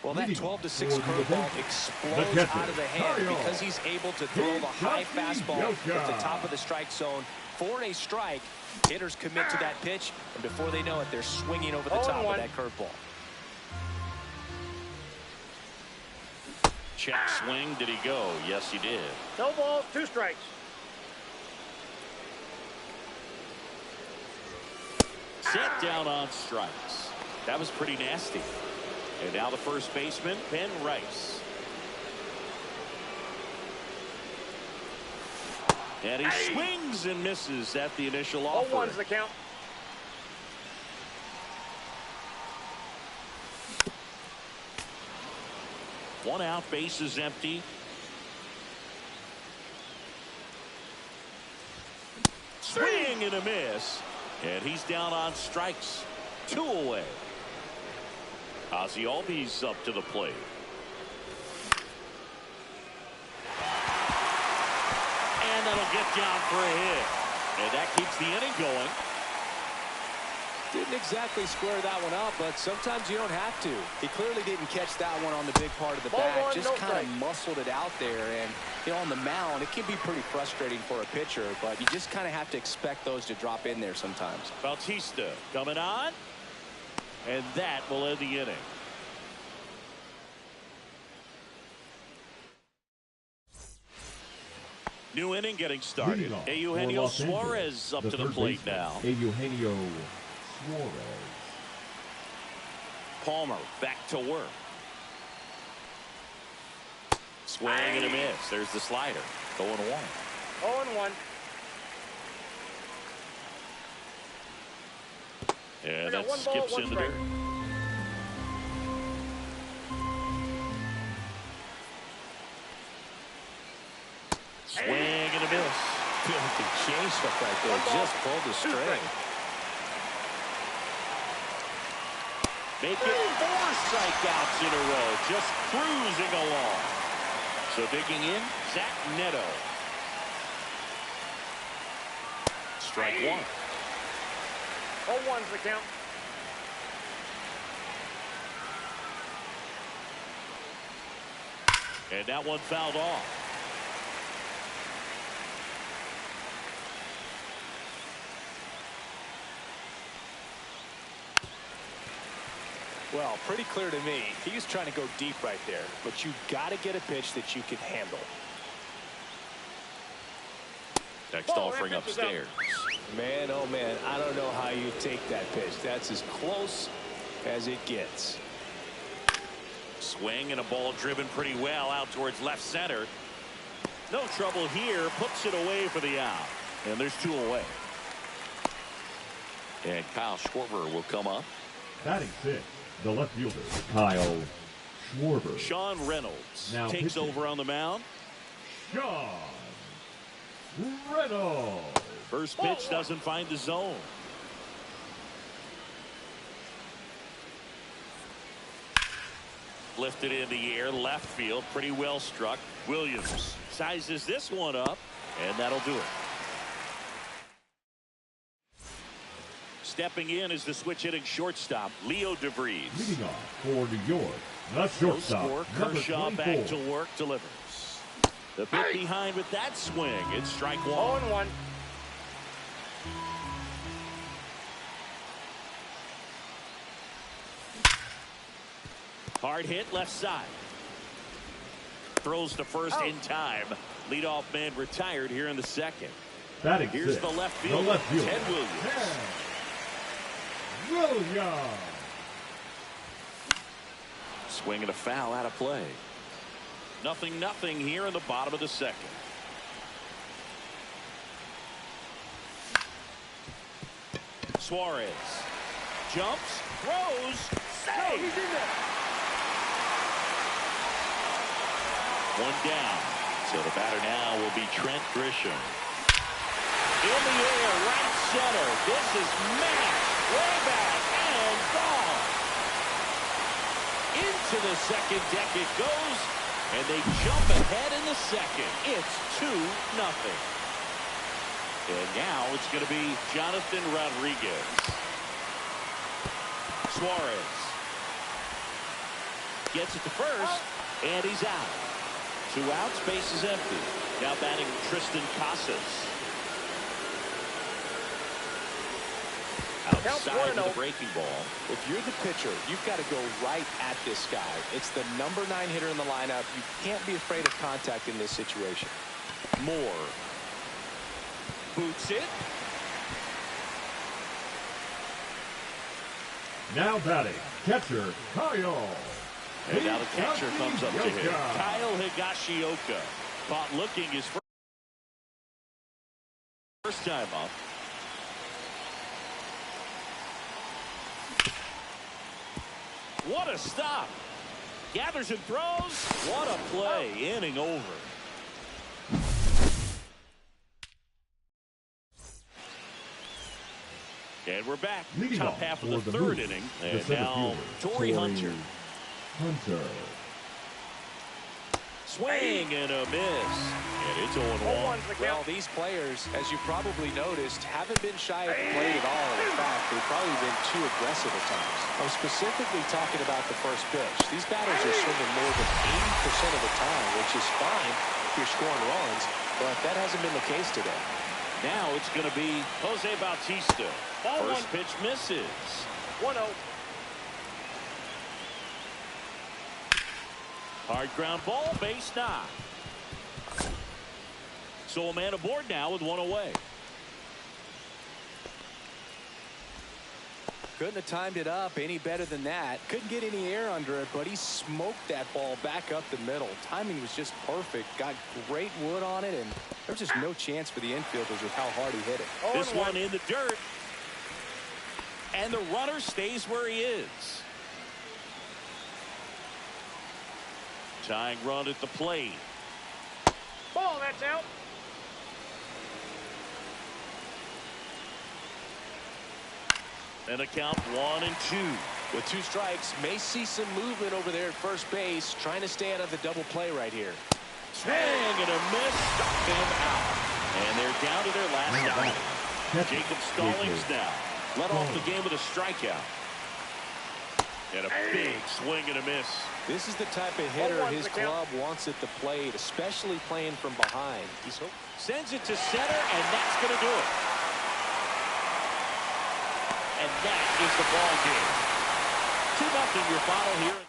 Well, that 12-6 curveball explodes out of the hand because he's able to throw the high fastball at the top of the strike zone. For a strike, hitters commit to that pitch, and before they know it, they're swinging over the top of that curveball. Check swing. Did he go? Yes, he did. No balls, 2 strikes. Set down on strikes. That was pretty nasty. And now the first baseman, Ben Rice. And he swings and misses at the initial offer. 0-1's the count. One out, base is empty. Swing and a miss. And he's down on strikes. 2 away. Ozzie Albies up to the plate. And that'll get down for a hit. And that keeps the inning going. Didn't exactly square that one up, but sometimes you don't have to. He clearly didn't catch that one on the big part of the bat. Just kind of muscled it out there. And, you know, on the mound, it can be pretty frustrating for a pitcher, but you just kind of have to expect those to drop in there sometimes. Bautista coming on. And that will end the inning. New inning getting started. Eugenio Suarez up to the plate now. Eugenio Suarez. Palmer back to work. Swing and a miss. There's the slider. 0-1. 0-1. Yeah, that skips into there. Swing and a miss. Feel like the change stuff right there. Just pulled the string. Make it 4 strikeouts in a row. Just cruising along. So digging in, Zach Neto. Strike 1. 0-1's the count. And that one fouled off. Well, pretty clear to me. He was trying to go deep right there, but you got to get a pitch that you can handle. Next offering upstairs. Man, oh man, I don't know how you take that pitch. That's as close as it gets. Swing and a ball driven pretty well out towards left center. No trouble here. Puts it away for the out. And there's 2 away. And Kyle Schwarber will come up. Batting 6, the left fielder, Kyle Schwarber. Sean Reynolds now takes pitching. over on the mound. Sean Reynolds. First pitch doesn't find the zone. Lifted in the air, left field, pretty well struck. Williams sizes this one up, and that'll do it. Stepping in is the switch hitting shortstop, Leo DeVries. Leading off for New York, the shortstop, Score, Kershaw back to work, delivers. The bit behind with that swing. It's strike one. 0-1. Hard hit left side. Throws to first in time. Leadoff man retired here in the second. Batting Here's six, the left fielder, Ted Williams. Williams. Swing and a foul out of play. 0-0 here in the bottom of the second. Suarez jumps, throws, saves. He's in there. One down. So the batter now will be Trent Grisham. In the air, right center. This is mashed way back and gone. Into the second deck it goes, and they jump ahead in the second. It's 2-0. And now it's going to be Jonathan Rodriguez. Suarez gets it to first, and he's out. 2 outs, base is empty. Now batting Tristan Casas. Outside of the breaking ball. If you're the pitcher, you've got to go right at this guy. It's the number 9 hitter in the lineup. You can't be afraid of contact in this situation. Moore boots it. Now batting, catcher Kyle. And now the catcher comes up to him. Kyle Higashioka. Caught looking his first time up. What a stop. Gathers and throws. What a play. Inning over. And we're back. Leading Top off half of for the the third Move, inning. the And center now fielder, Torrey Hunter. Hunter. Swing and a miss. And it's 0-1. Well, these players, as you probably noticed, haven't been shy at the plate at all. In fact, they've probably been too aggressive at times. I'm specifically talking about the first pitch. These batters are swinging more than 80% of the time, which is fine if you're scoring runs, but that hasn't been the case today. Now it's going to be Jose Bautista. First pitch misses. 1-0. Hard ground ball, base knock. So a man aboard now with 1 away. Couldn't have timed it up any better than that. Couldn't get any air under it, but he smoked that ball back up the middle. Timing was just perfect. Got great wood on it, and there's just no chance for the infielders with how hard he hit it. This one in the dirt. And the runner stays where he is. Tying run at the plate. Ball, that's out. And a count 1-2. With 2 strikes, may see some movement over there at first base, trying to stay out of the double play right here. Swing and a miss. Struck him out. And they're down to their last out. Jacob Stallings now led off the game with a strikeout. And a big swing and a miss. This is the type of hitter his club wants at the plate, especially playing from behind. Sends it to center, and that's going to do it. And that is the ball game. 2-0 your final here.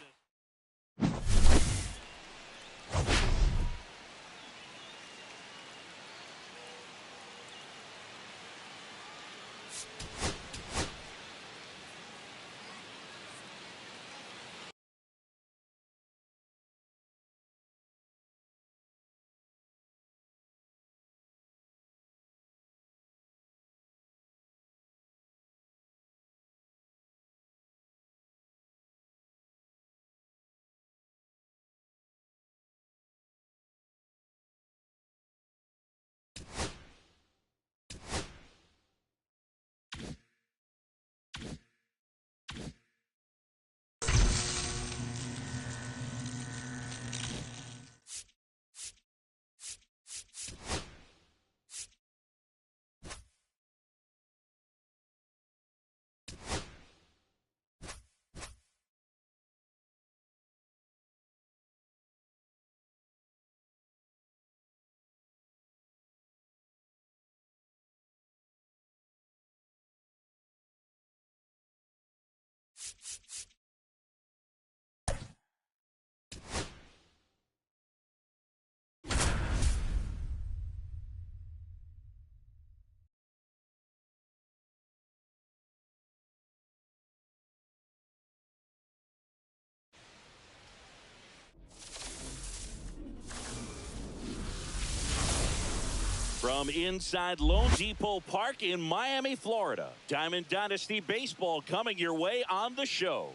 From inside Lone Depot Park in Miami, Florida, Diamond Dynasty Baseball coming your way on the show.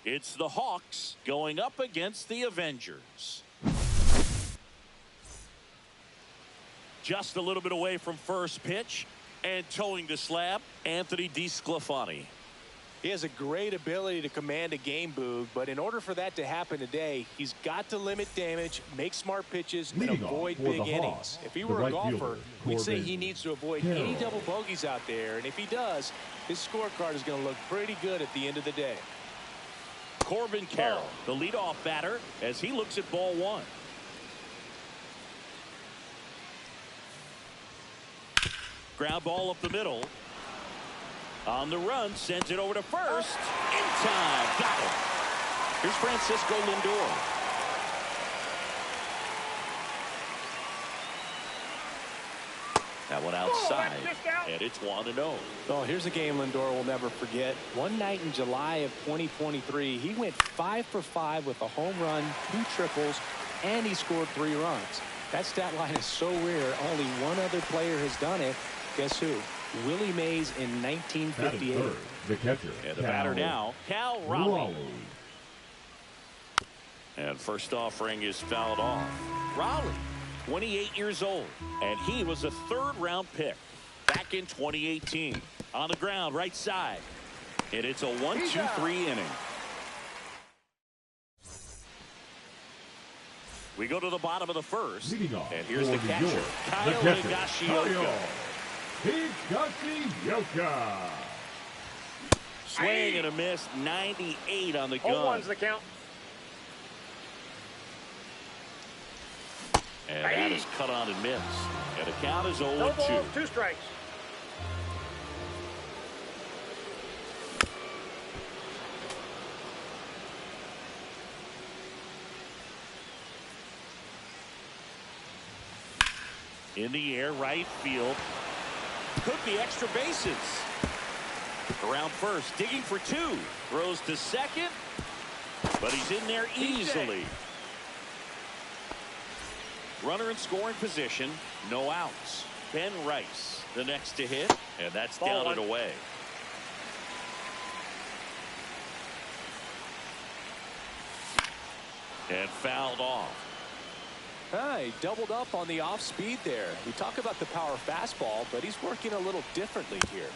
It's the Hawks going up against the Avengers. Just a little bit away from first pitch and towing the slab, Anthony DeSclafani. He has a great ability to command a game, Boog, but in order for that to happen today, he's got to limit damage, make smart pitches, and avoid big innings. If he were a golfer, we'd say he needs to avoid any double bogeys out there, and if he does, his scorecard is going to look pretty good at the end of the day. Corbin Carroll, the leadoff batter, as he looks at ball one. Ground ball up the middle. On the run, sends it over to first. In time. Got it. Here's Francisco Lindor. That one outside. And it's 1-0. Oh, here's a game Lindor will never forget. One night in July of 2023, he went 5 for 5 with a home run, 2 triples, and he scored 3 runs. That stat line is so rare, only one other player has done it. Guess who? Willie Mays in 1958. Third, the catcher. And the batter now, Cal Raleigh. And first offering is fouled off. Raleigh, 28 years old, and he was a third-round pick back in 2018. On the ground, right side. And it's a 1-2-3 inning. We go to the bottom of the first. And here's the catcher, Kyle Higashioka. Higashioka. Swing and a miss, 98 on the gun. 0-1's the count. And that is cut on and missed. And the count is 0-2. No balls, 2 strikes. In the air, right field. Could be extra bases. Around first, digging for 2. Throws to second. But he's in there easily. Runner in scoring position. No outs. Ben Rice, the next to hit. And that's down and away. And fouled off. He doubled up on the off speed there. We talk about the power fastball, but he's working a little differently here.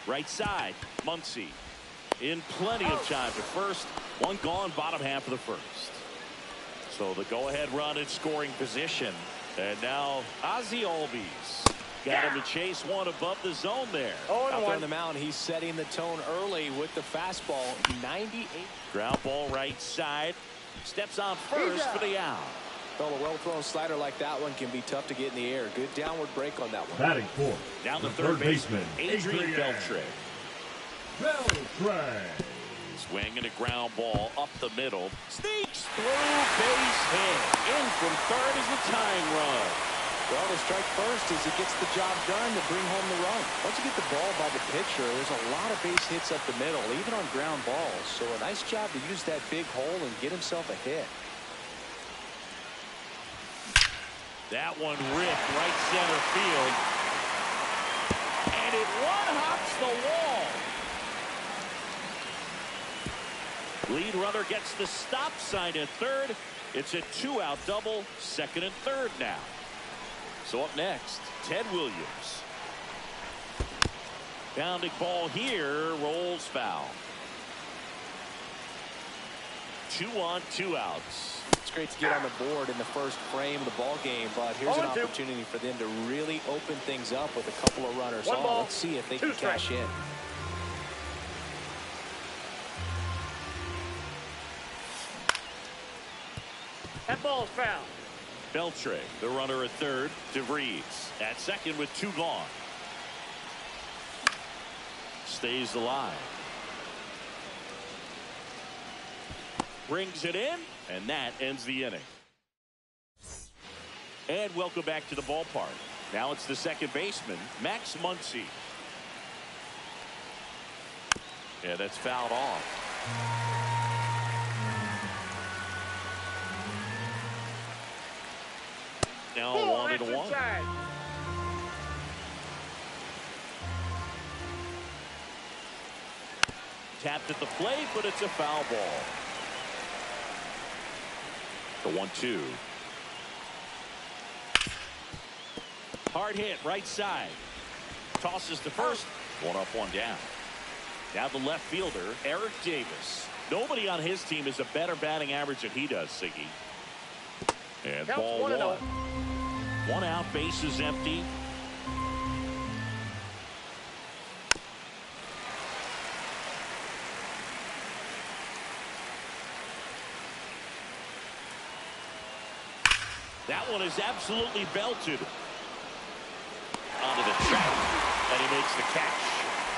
Right side, Muncy. In plenty of time to first. One gone, bottom half of the first. So the go-ahead run in scoring position. And now Ozzie Albies. Got him to chase one above the zone there. Out there on the mound, he's setting the tone early with the fastball. 98. Ground ball right side. Steps on first for the out. Well, a well-thrown slider like that one can be tough to get in the air. Good downward break on that one. Batting fourth. Down the third baseman, Adrian Beltre. Swing and a ground ball up the middle. Sneaks through, base hit. In from third is the tying run. Well, the strike first as he gets the job done to bring home the run. Once you get the ball by the pitcher, there's a lot of base hits up the middle, even on ground balls. So a nice job to use that big hole and get himself a hit. That one ripped right center field. And it one-hops the wall. Lead runner gets the stop sign at third. It's a 2-out double, second and third now. So up next, Ted Williams. Bounding ball here, rolls foul. 2 on, 2 outs. It's great to get on the board in the first frame of the ball game, but here's an opportunity for them to really open things up with a couple of runners on. Let's see if they can cash in. That ball's foul. Beltre, the runner at third. DeVries at second with 2 gone. Stays alive. Brings it in, and that ends the inning. And welcome back to the ballpark. Now it's the second baseman, Max Muncy. Yeah, that's fouled off. Now 1-1. Tapped at the plate, but it's a foul ball. The 1-2. Hard hit, right side. Tosses to first. 1 up, 1 down. Now the left fielder, Eric Davis. Nobody on his team has a better batting average than he does, Siggy. And Counts ball 1. 1 out, base is empty. That one is absolutely belted onto the track, and he makes the catch.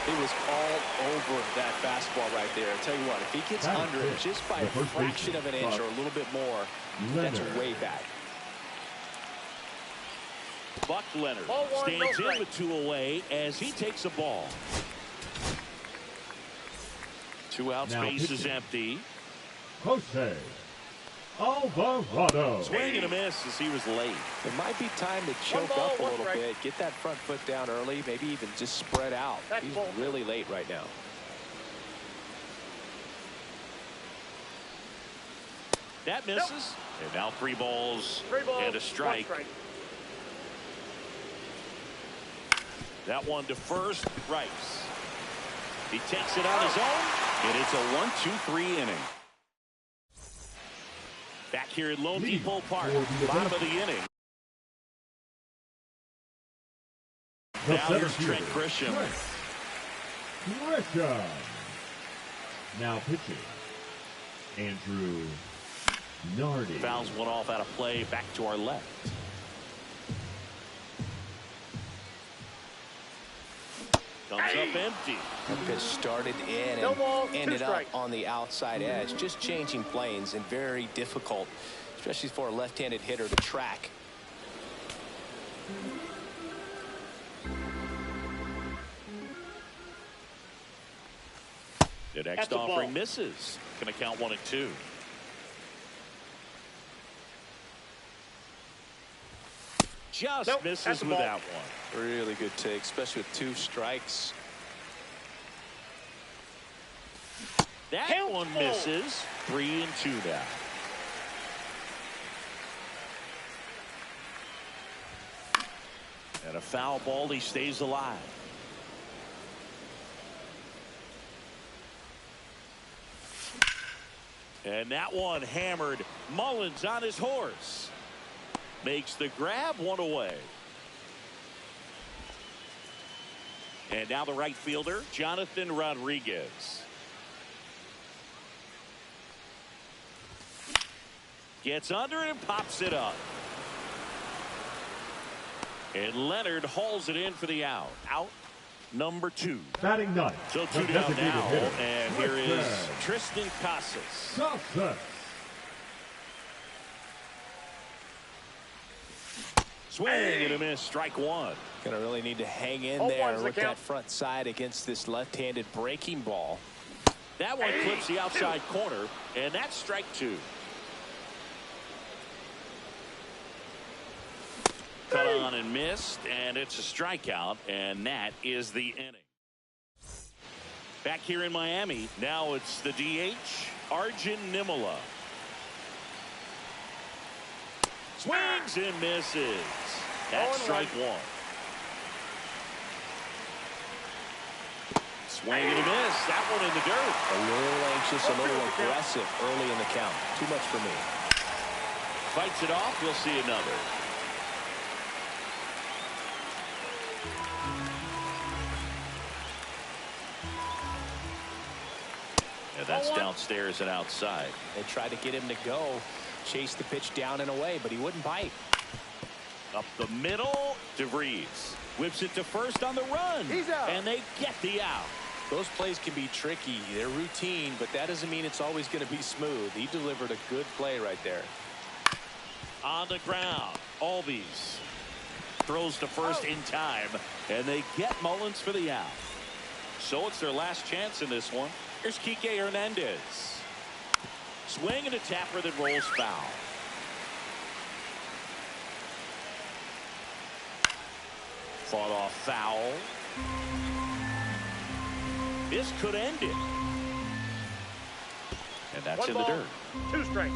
He was all over that fastball right there. I'll tell you what, if he gets under it just by a fraction of an inch or a little bit more, that's way back. Buck Leonard stands in with 2 away as he takes a ball. 2 outs, base is empty. Jose Alvarado. Swing and a miss as he was late. It might be time to choke up a little bit, get that front foot down early, maybe even just spread out. He's really late right now. That misses. And now 3 balls and a strike. That one to first, Rice. He takes it on his own, and it's a 1-2-3 inning. Back here at Lone Depot Park, bottom of the inning. Now here's Trent Grisham. Now pitching, Andrew Nardi. Fouls one off out of play, back to our left. Comes up empty. Because started in and ended up on the outside edge. Just changing planes and very difficult, especially for a left-handed hitter to track. The next offering misses. Going to count 1-2. Just misses with that one. Really good take, especially with 2 strikes. That one misses. 3-2 now. And a foul ball. He stays alive. And that one hammered. Mullins on his horse. Makes the grab, 1 away. And now the right fielder, Jonathan Rodriguez. Gets under it and pops it up. And Leonard hauls it in for the out. Out number 2. Batting 9. So 2 down now. And here is Tristan Casas. Swing and a miss, strike 1. Gonna really need to hang in there with that front side against this left-handed breaking ball. That one clips the outside corner, and that's strike 2. Cut on and missed, and it's a strikeout, and that is the inning. Back here in Miami, now it's the DH, Arjun Nimala. Swings and misses. That's strike 1. Swing and a miss. That one in the dirt. A little anxious, a little aggressive early in the count. Too much for me. Fights it off. We'll see another. And that's downstairs and outside. They tried to get him to go. chase the pitch down and away, but he wouldn't bite. Up the middle, DeVries whips it to first on the run. He's out. And they get the out. Those plays can be tricky. They're routine, but that doesn't mean it's always going to be smooth. He delivered a good play right there. On the ground, Albies throws to first in time, and they get Mullins for the out. So it's their last chance in this one. Here's Kike Hernandez. Swing and a tapper that rolls foul. Fought off foul. This could end it. And that's 1 in ball, the dirt. 2 strikes.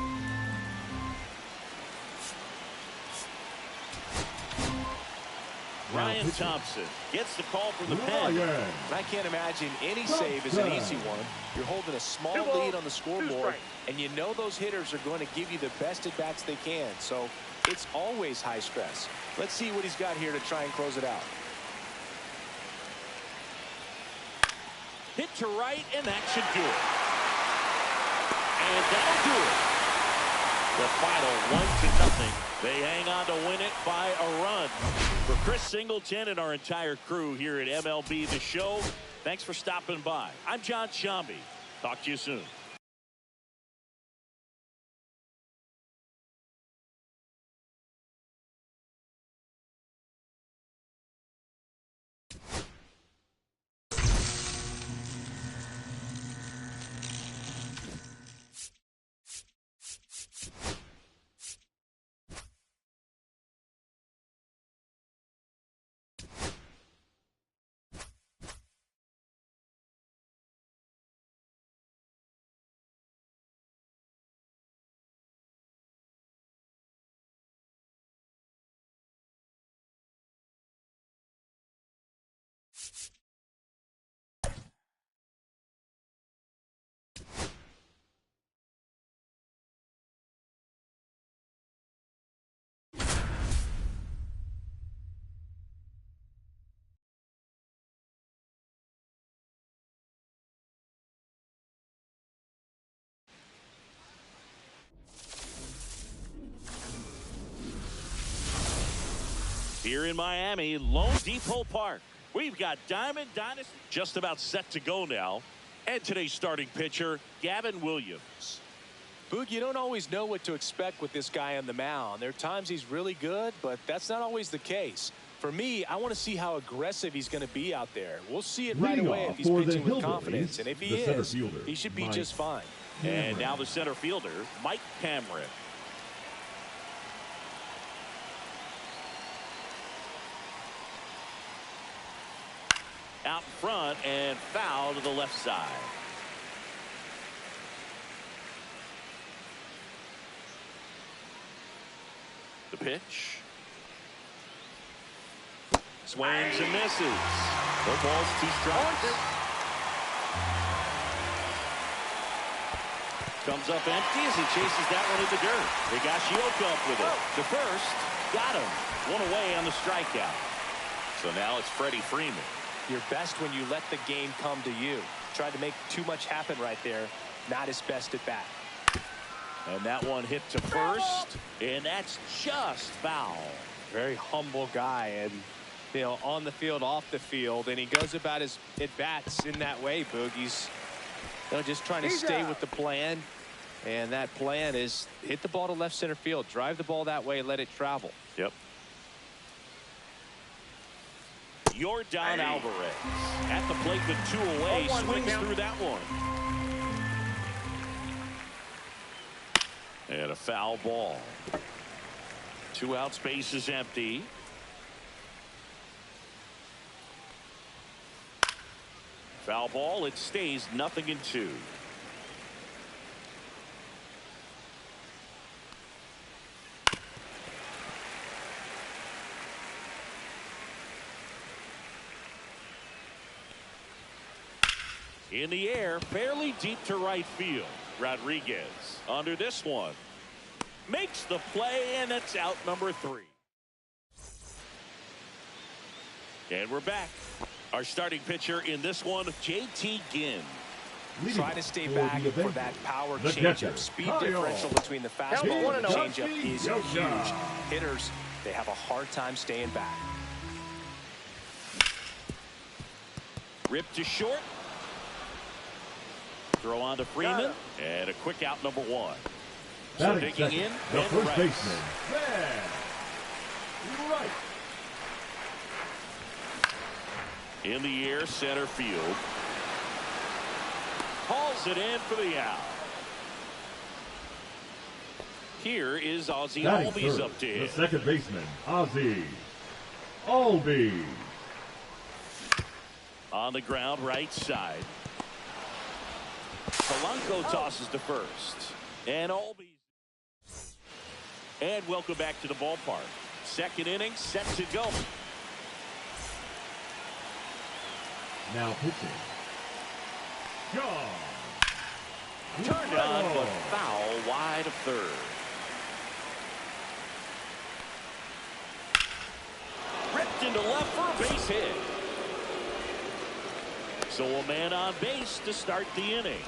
Ryan Thompson gets the call from the pen. Ryan. I can't imagine any save is an easy one. You're holding a small 2 balls, lead on the 2 scoreboard, strikes. and you know those hitters are going to give you the best at bats they can. So it's always high stress. Let's see what he's got here to try and close it out. Hit to right, and that should do it. And that'll do it. The final 1-0. They hang on to win it by a run. For Chris Singleton and our entire crew here at MLB The Show, thanks for stopping by. I'm John Shambi. Talk to you soon. Here in Miami, Lone Depot Park, we've got Diamond Dynasty just about set to go now. And today's starting pitcher, Gavin Williams. Boog, you don't always know what to expect with this guy on the mound. There are times he's really good, but that's not always the case. For me, I want to see how aggressive he's going to be out there. We'll see it right away if he's pitching with confidence. And if he is, he should be just fine. And now the center fielder, Mike Cameron. Out front and foul to the left side. The pitch. Swings and misses. No balls, 2 strikes. Comes up empty as he chases that one in the dirt. Higashioka up with it. The first, got him. 1 away on the strikeout. So now it's Freddie Freeman. You're best when you let the game come to you. Tried to make too much happen right there. Not his best at bat. And that one hit to first, and that's just foul. Very humble guy, and you know, on the field, off the field, and he goes about his at bats in that way. Boog, he's just trying to stay with the plan, and that plan is hit the ball to left center field, drive the ball that way, let it travel. Yep. Yordan Alvarez at the plate with 2 away, swings through that one. And a foul ball. 2 outs, base is empty. Foul ball, it stays 0-2. In the air, fairly deep to right field. Rodriguez under this one. Makes the play, and it's out number 3. And we're back. Our starting pitcher in this one, J.T. Ginn. Try to stay back for that power changeup. Speed differential between the fastball and the changeup is huge. Hitters, they have a hard time staying back. Ripped to short. Throw on to Freeman. And a quick out, number 1. So digging in, the first right. baseman, Ben Right. In the air, center field. Hauls it in for the out. Here is Ozzie Albies up to hit. The second baseman, Ozzie Albies. On the ground, right side. Polanco tosses to first. And Albies. And welcome back to the ballpark. Second inning, set to go. Now pitching, John. Turned on, but foul wide of third. Ripped into left for a base hit. So a man on base to start the inning.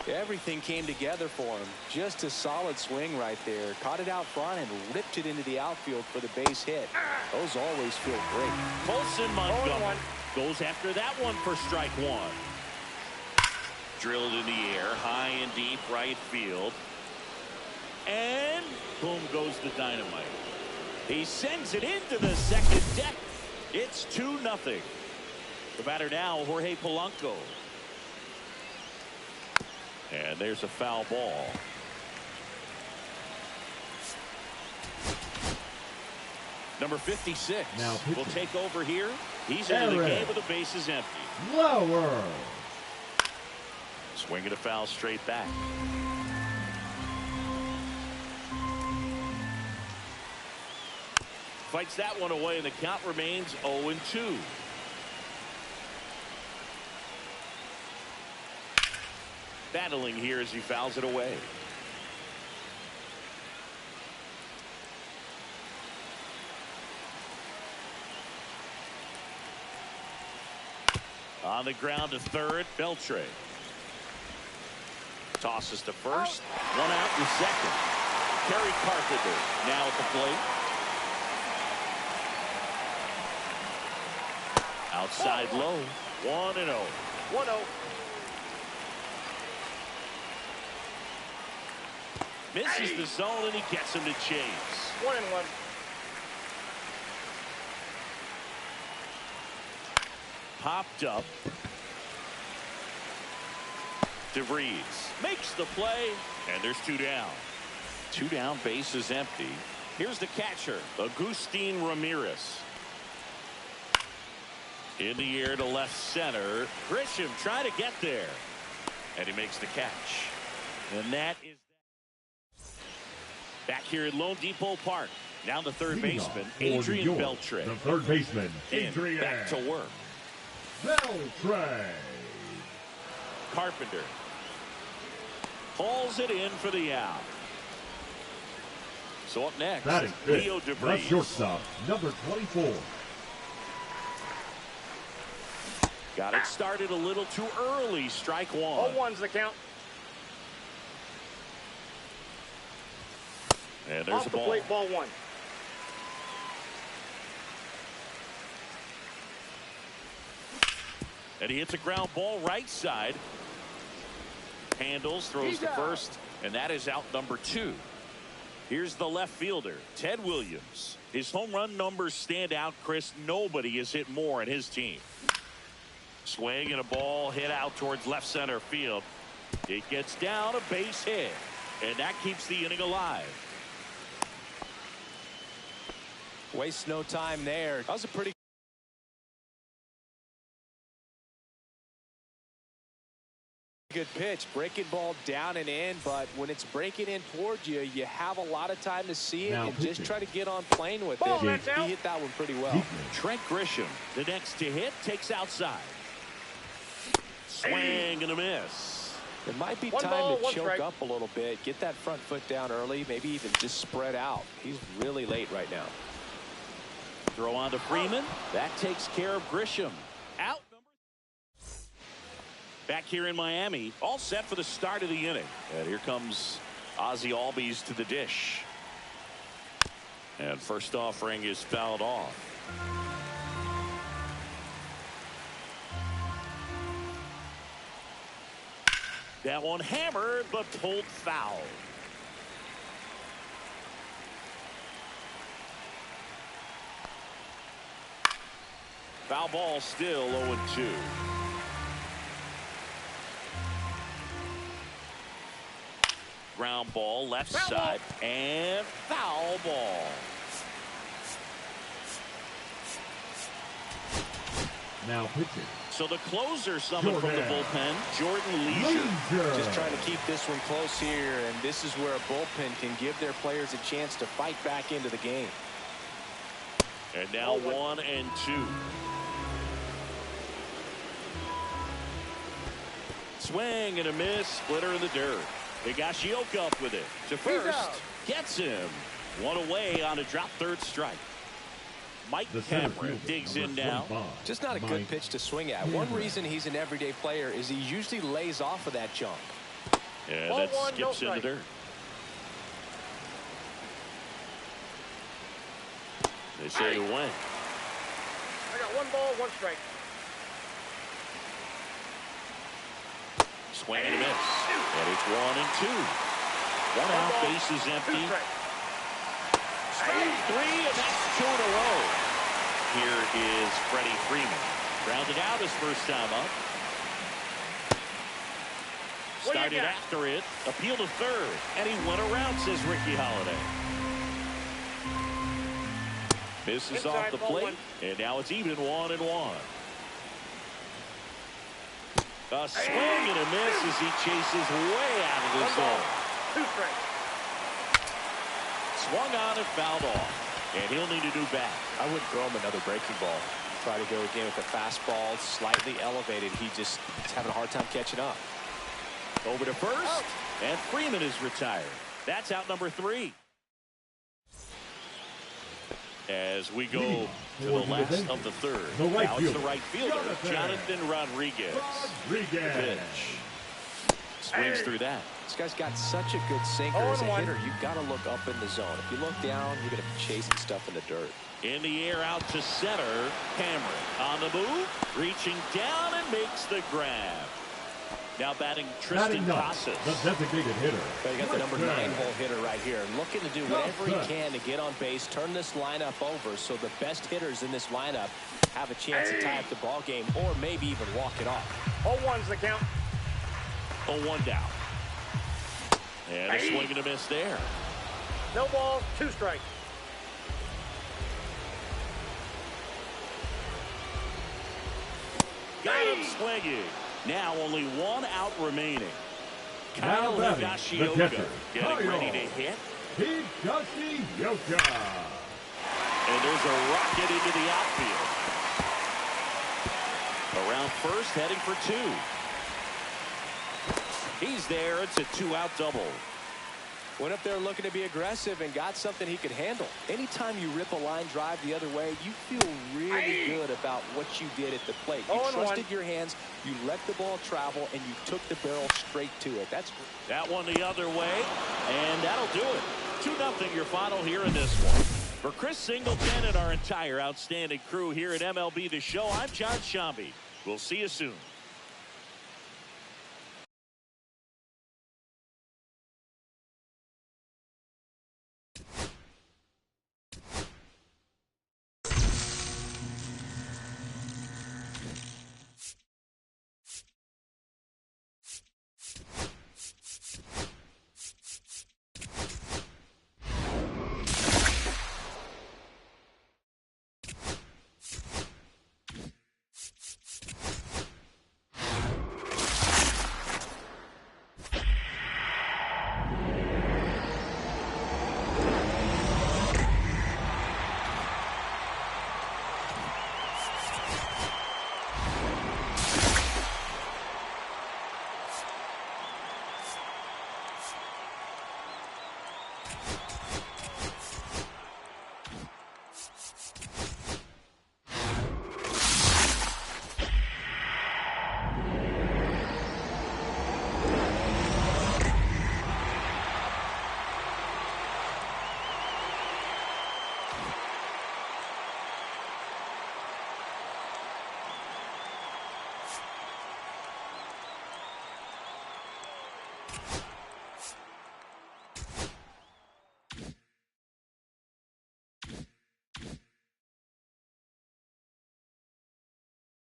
Everything came together for him. Just a solid swing right there. Caught it out front and ripped it into the outfield for the base hit. Those always feel great. Colson Montgomery goes after that one for strike 1. Drilled in the air, high and deep right field. And boom goes the dynamite. He sends it into the second deck. It's 2-0. The batter now, Jorge Polanco. And there's a foul ball. Number 56 will take over here. He's into the game with the bases empty. Lower. Swinging a foul straight back. Fights that one away, and the count remains 0-2. Battling here as he fouls it away. On the ground to third, Beltre. Tosses to first. One out in second. Kerry Carpenter now at the plate. Outside low. 1-0. 1-0. Misses the zone, and he gets him to chase. 1-1. Popped up. DeVries makes the play, and there's 2 down. 2 down, base is empty. Here's the catcher, Agustin Ramirez. In the air to left center. Grisham trying to get there. And he makes the catch. And that is back here at Lone Depot Park. Now the third baseman, Adrian Beltre. The third baseman, Adrian. Back to work. Beltre. Carpenter hauls it in for the out. So up next, Leo the DeVries. shortstop, number 24. Got it started a little too early. Strike 1. 0-1's the count. And there's Off a the ball. plate, ball 1. And he hits a ground ball right side. Handles, throws to first, and that is out number 2. Here's the left fielder, Ted Williams. His home run numbers stand out, Chris. Nobody has hit more in his team. Swing and a ball hit out towards left center field. It gets down, a base hit, and that keeps the inning alive. Waste no time there. That was a pretty good pitch. Breaking ball down and in, but when it's breaking in towards you, you have a lot of time to see it and just try to get on plane with it. He hit that one pretty well. Trent Grisham, the next to hit, takes outside. Swing and a miss. It might be time to choke up a little bit, get that front foot down early, maybe even just spread out. He's really late right now. Throw on to Freeman. That takes care of Grisham. Out. Back here in Miami, all set for the start of the inning. And here comes Ozzie Albies to the dish. And first offering is fouled off. That one hammered, but pulled foul. Foul ball, still 0-2. Ground ball, left side, and foul ball. Now pitching. So the closer summoned from the bullpen, Jordan Leisure. Just trying to keep this one close here, and this is where a bullpen can give their players a chance to fight back into the game. And now 1-2. Swing and a miss, splitter in the dirt. Higashioka up with it to first, gets him. One away on a drop third strike. Mike Cameron digs in now. Just not a good pitch to swing at. One reason he's an everyday player is he usually lays off of that jump. Yeah, that skips in the dirt. They say to win. I got 1 ball, 1 strike. Swing and a miss. And it's 1-2. 1 out, bases empty. Strike 3, and that's 2 in a row. Here is Freddie Freeman. Grounded out his first time up. Started after it. Appeal to third. And he went around, says Ricky Holiday. Misses off the plate. And now it's even 1-1. A swing and a miss as he chases way out of the zone. 2 strikes. Swung on and fouled off. And he'll need a new bat. I wouldn't throw him another breaking ball. Try to go again with a fastball, slightly elevated. He's having a hard time catching up. Over to first, and Freeman is retired. That's out number 3. As we go to the last of the third. Now it's the right fielder, Jonathan Rodriguez. Pitch. Swings through that. This guy's got such a good sinker as a hitter. You've got to look up in the zone. If you look down, you're going to be chasing stuff in the dirt. In the air out to center. Cameron on the move. Reaching down and makes the grab. Now batting Tristan Casas. The designated hitter. So you got the number 9-hole hitter right here. Looking to do whatever he can to get on base, turn this lineup over so the best hitters in this lineup have a chance to tie up the ball game or maybe even walk it off. 0-1's the count. 0-1 down. And a swing and a miss there. No ball, 2 strikes. Got him swinging. Now only 1 out remaining. Kyle Higashioka getting ready to hit. Higashioka. And there's a rocket into the outfield. Around first, heading for 2. He's there. It's a 2-out double. Went up there looking to be aggressive and got something he could handle. Anytime you rip a line drive the other way, you feel really good about what you did at the plate. You trusted your hands, you let the ball travel, and you took the barrel straight to it. That's that one the other way, and that'll do it. 2-0 your final here in this one. For Chris Singleton and our entire outstanding crew here at MLB The Show, I'm John Shambi. We'll see you soon.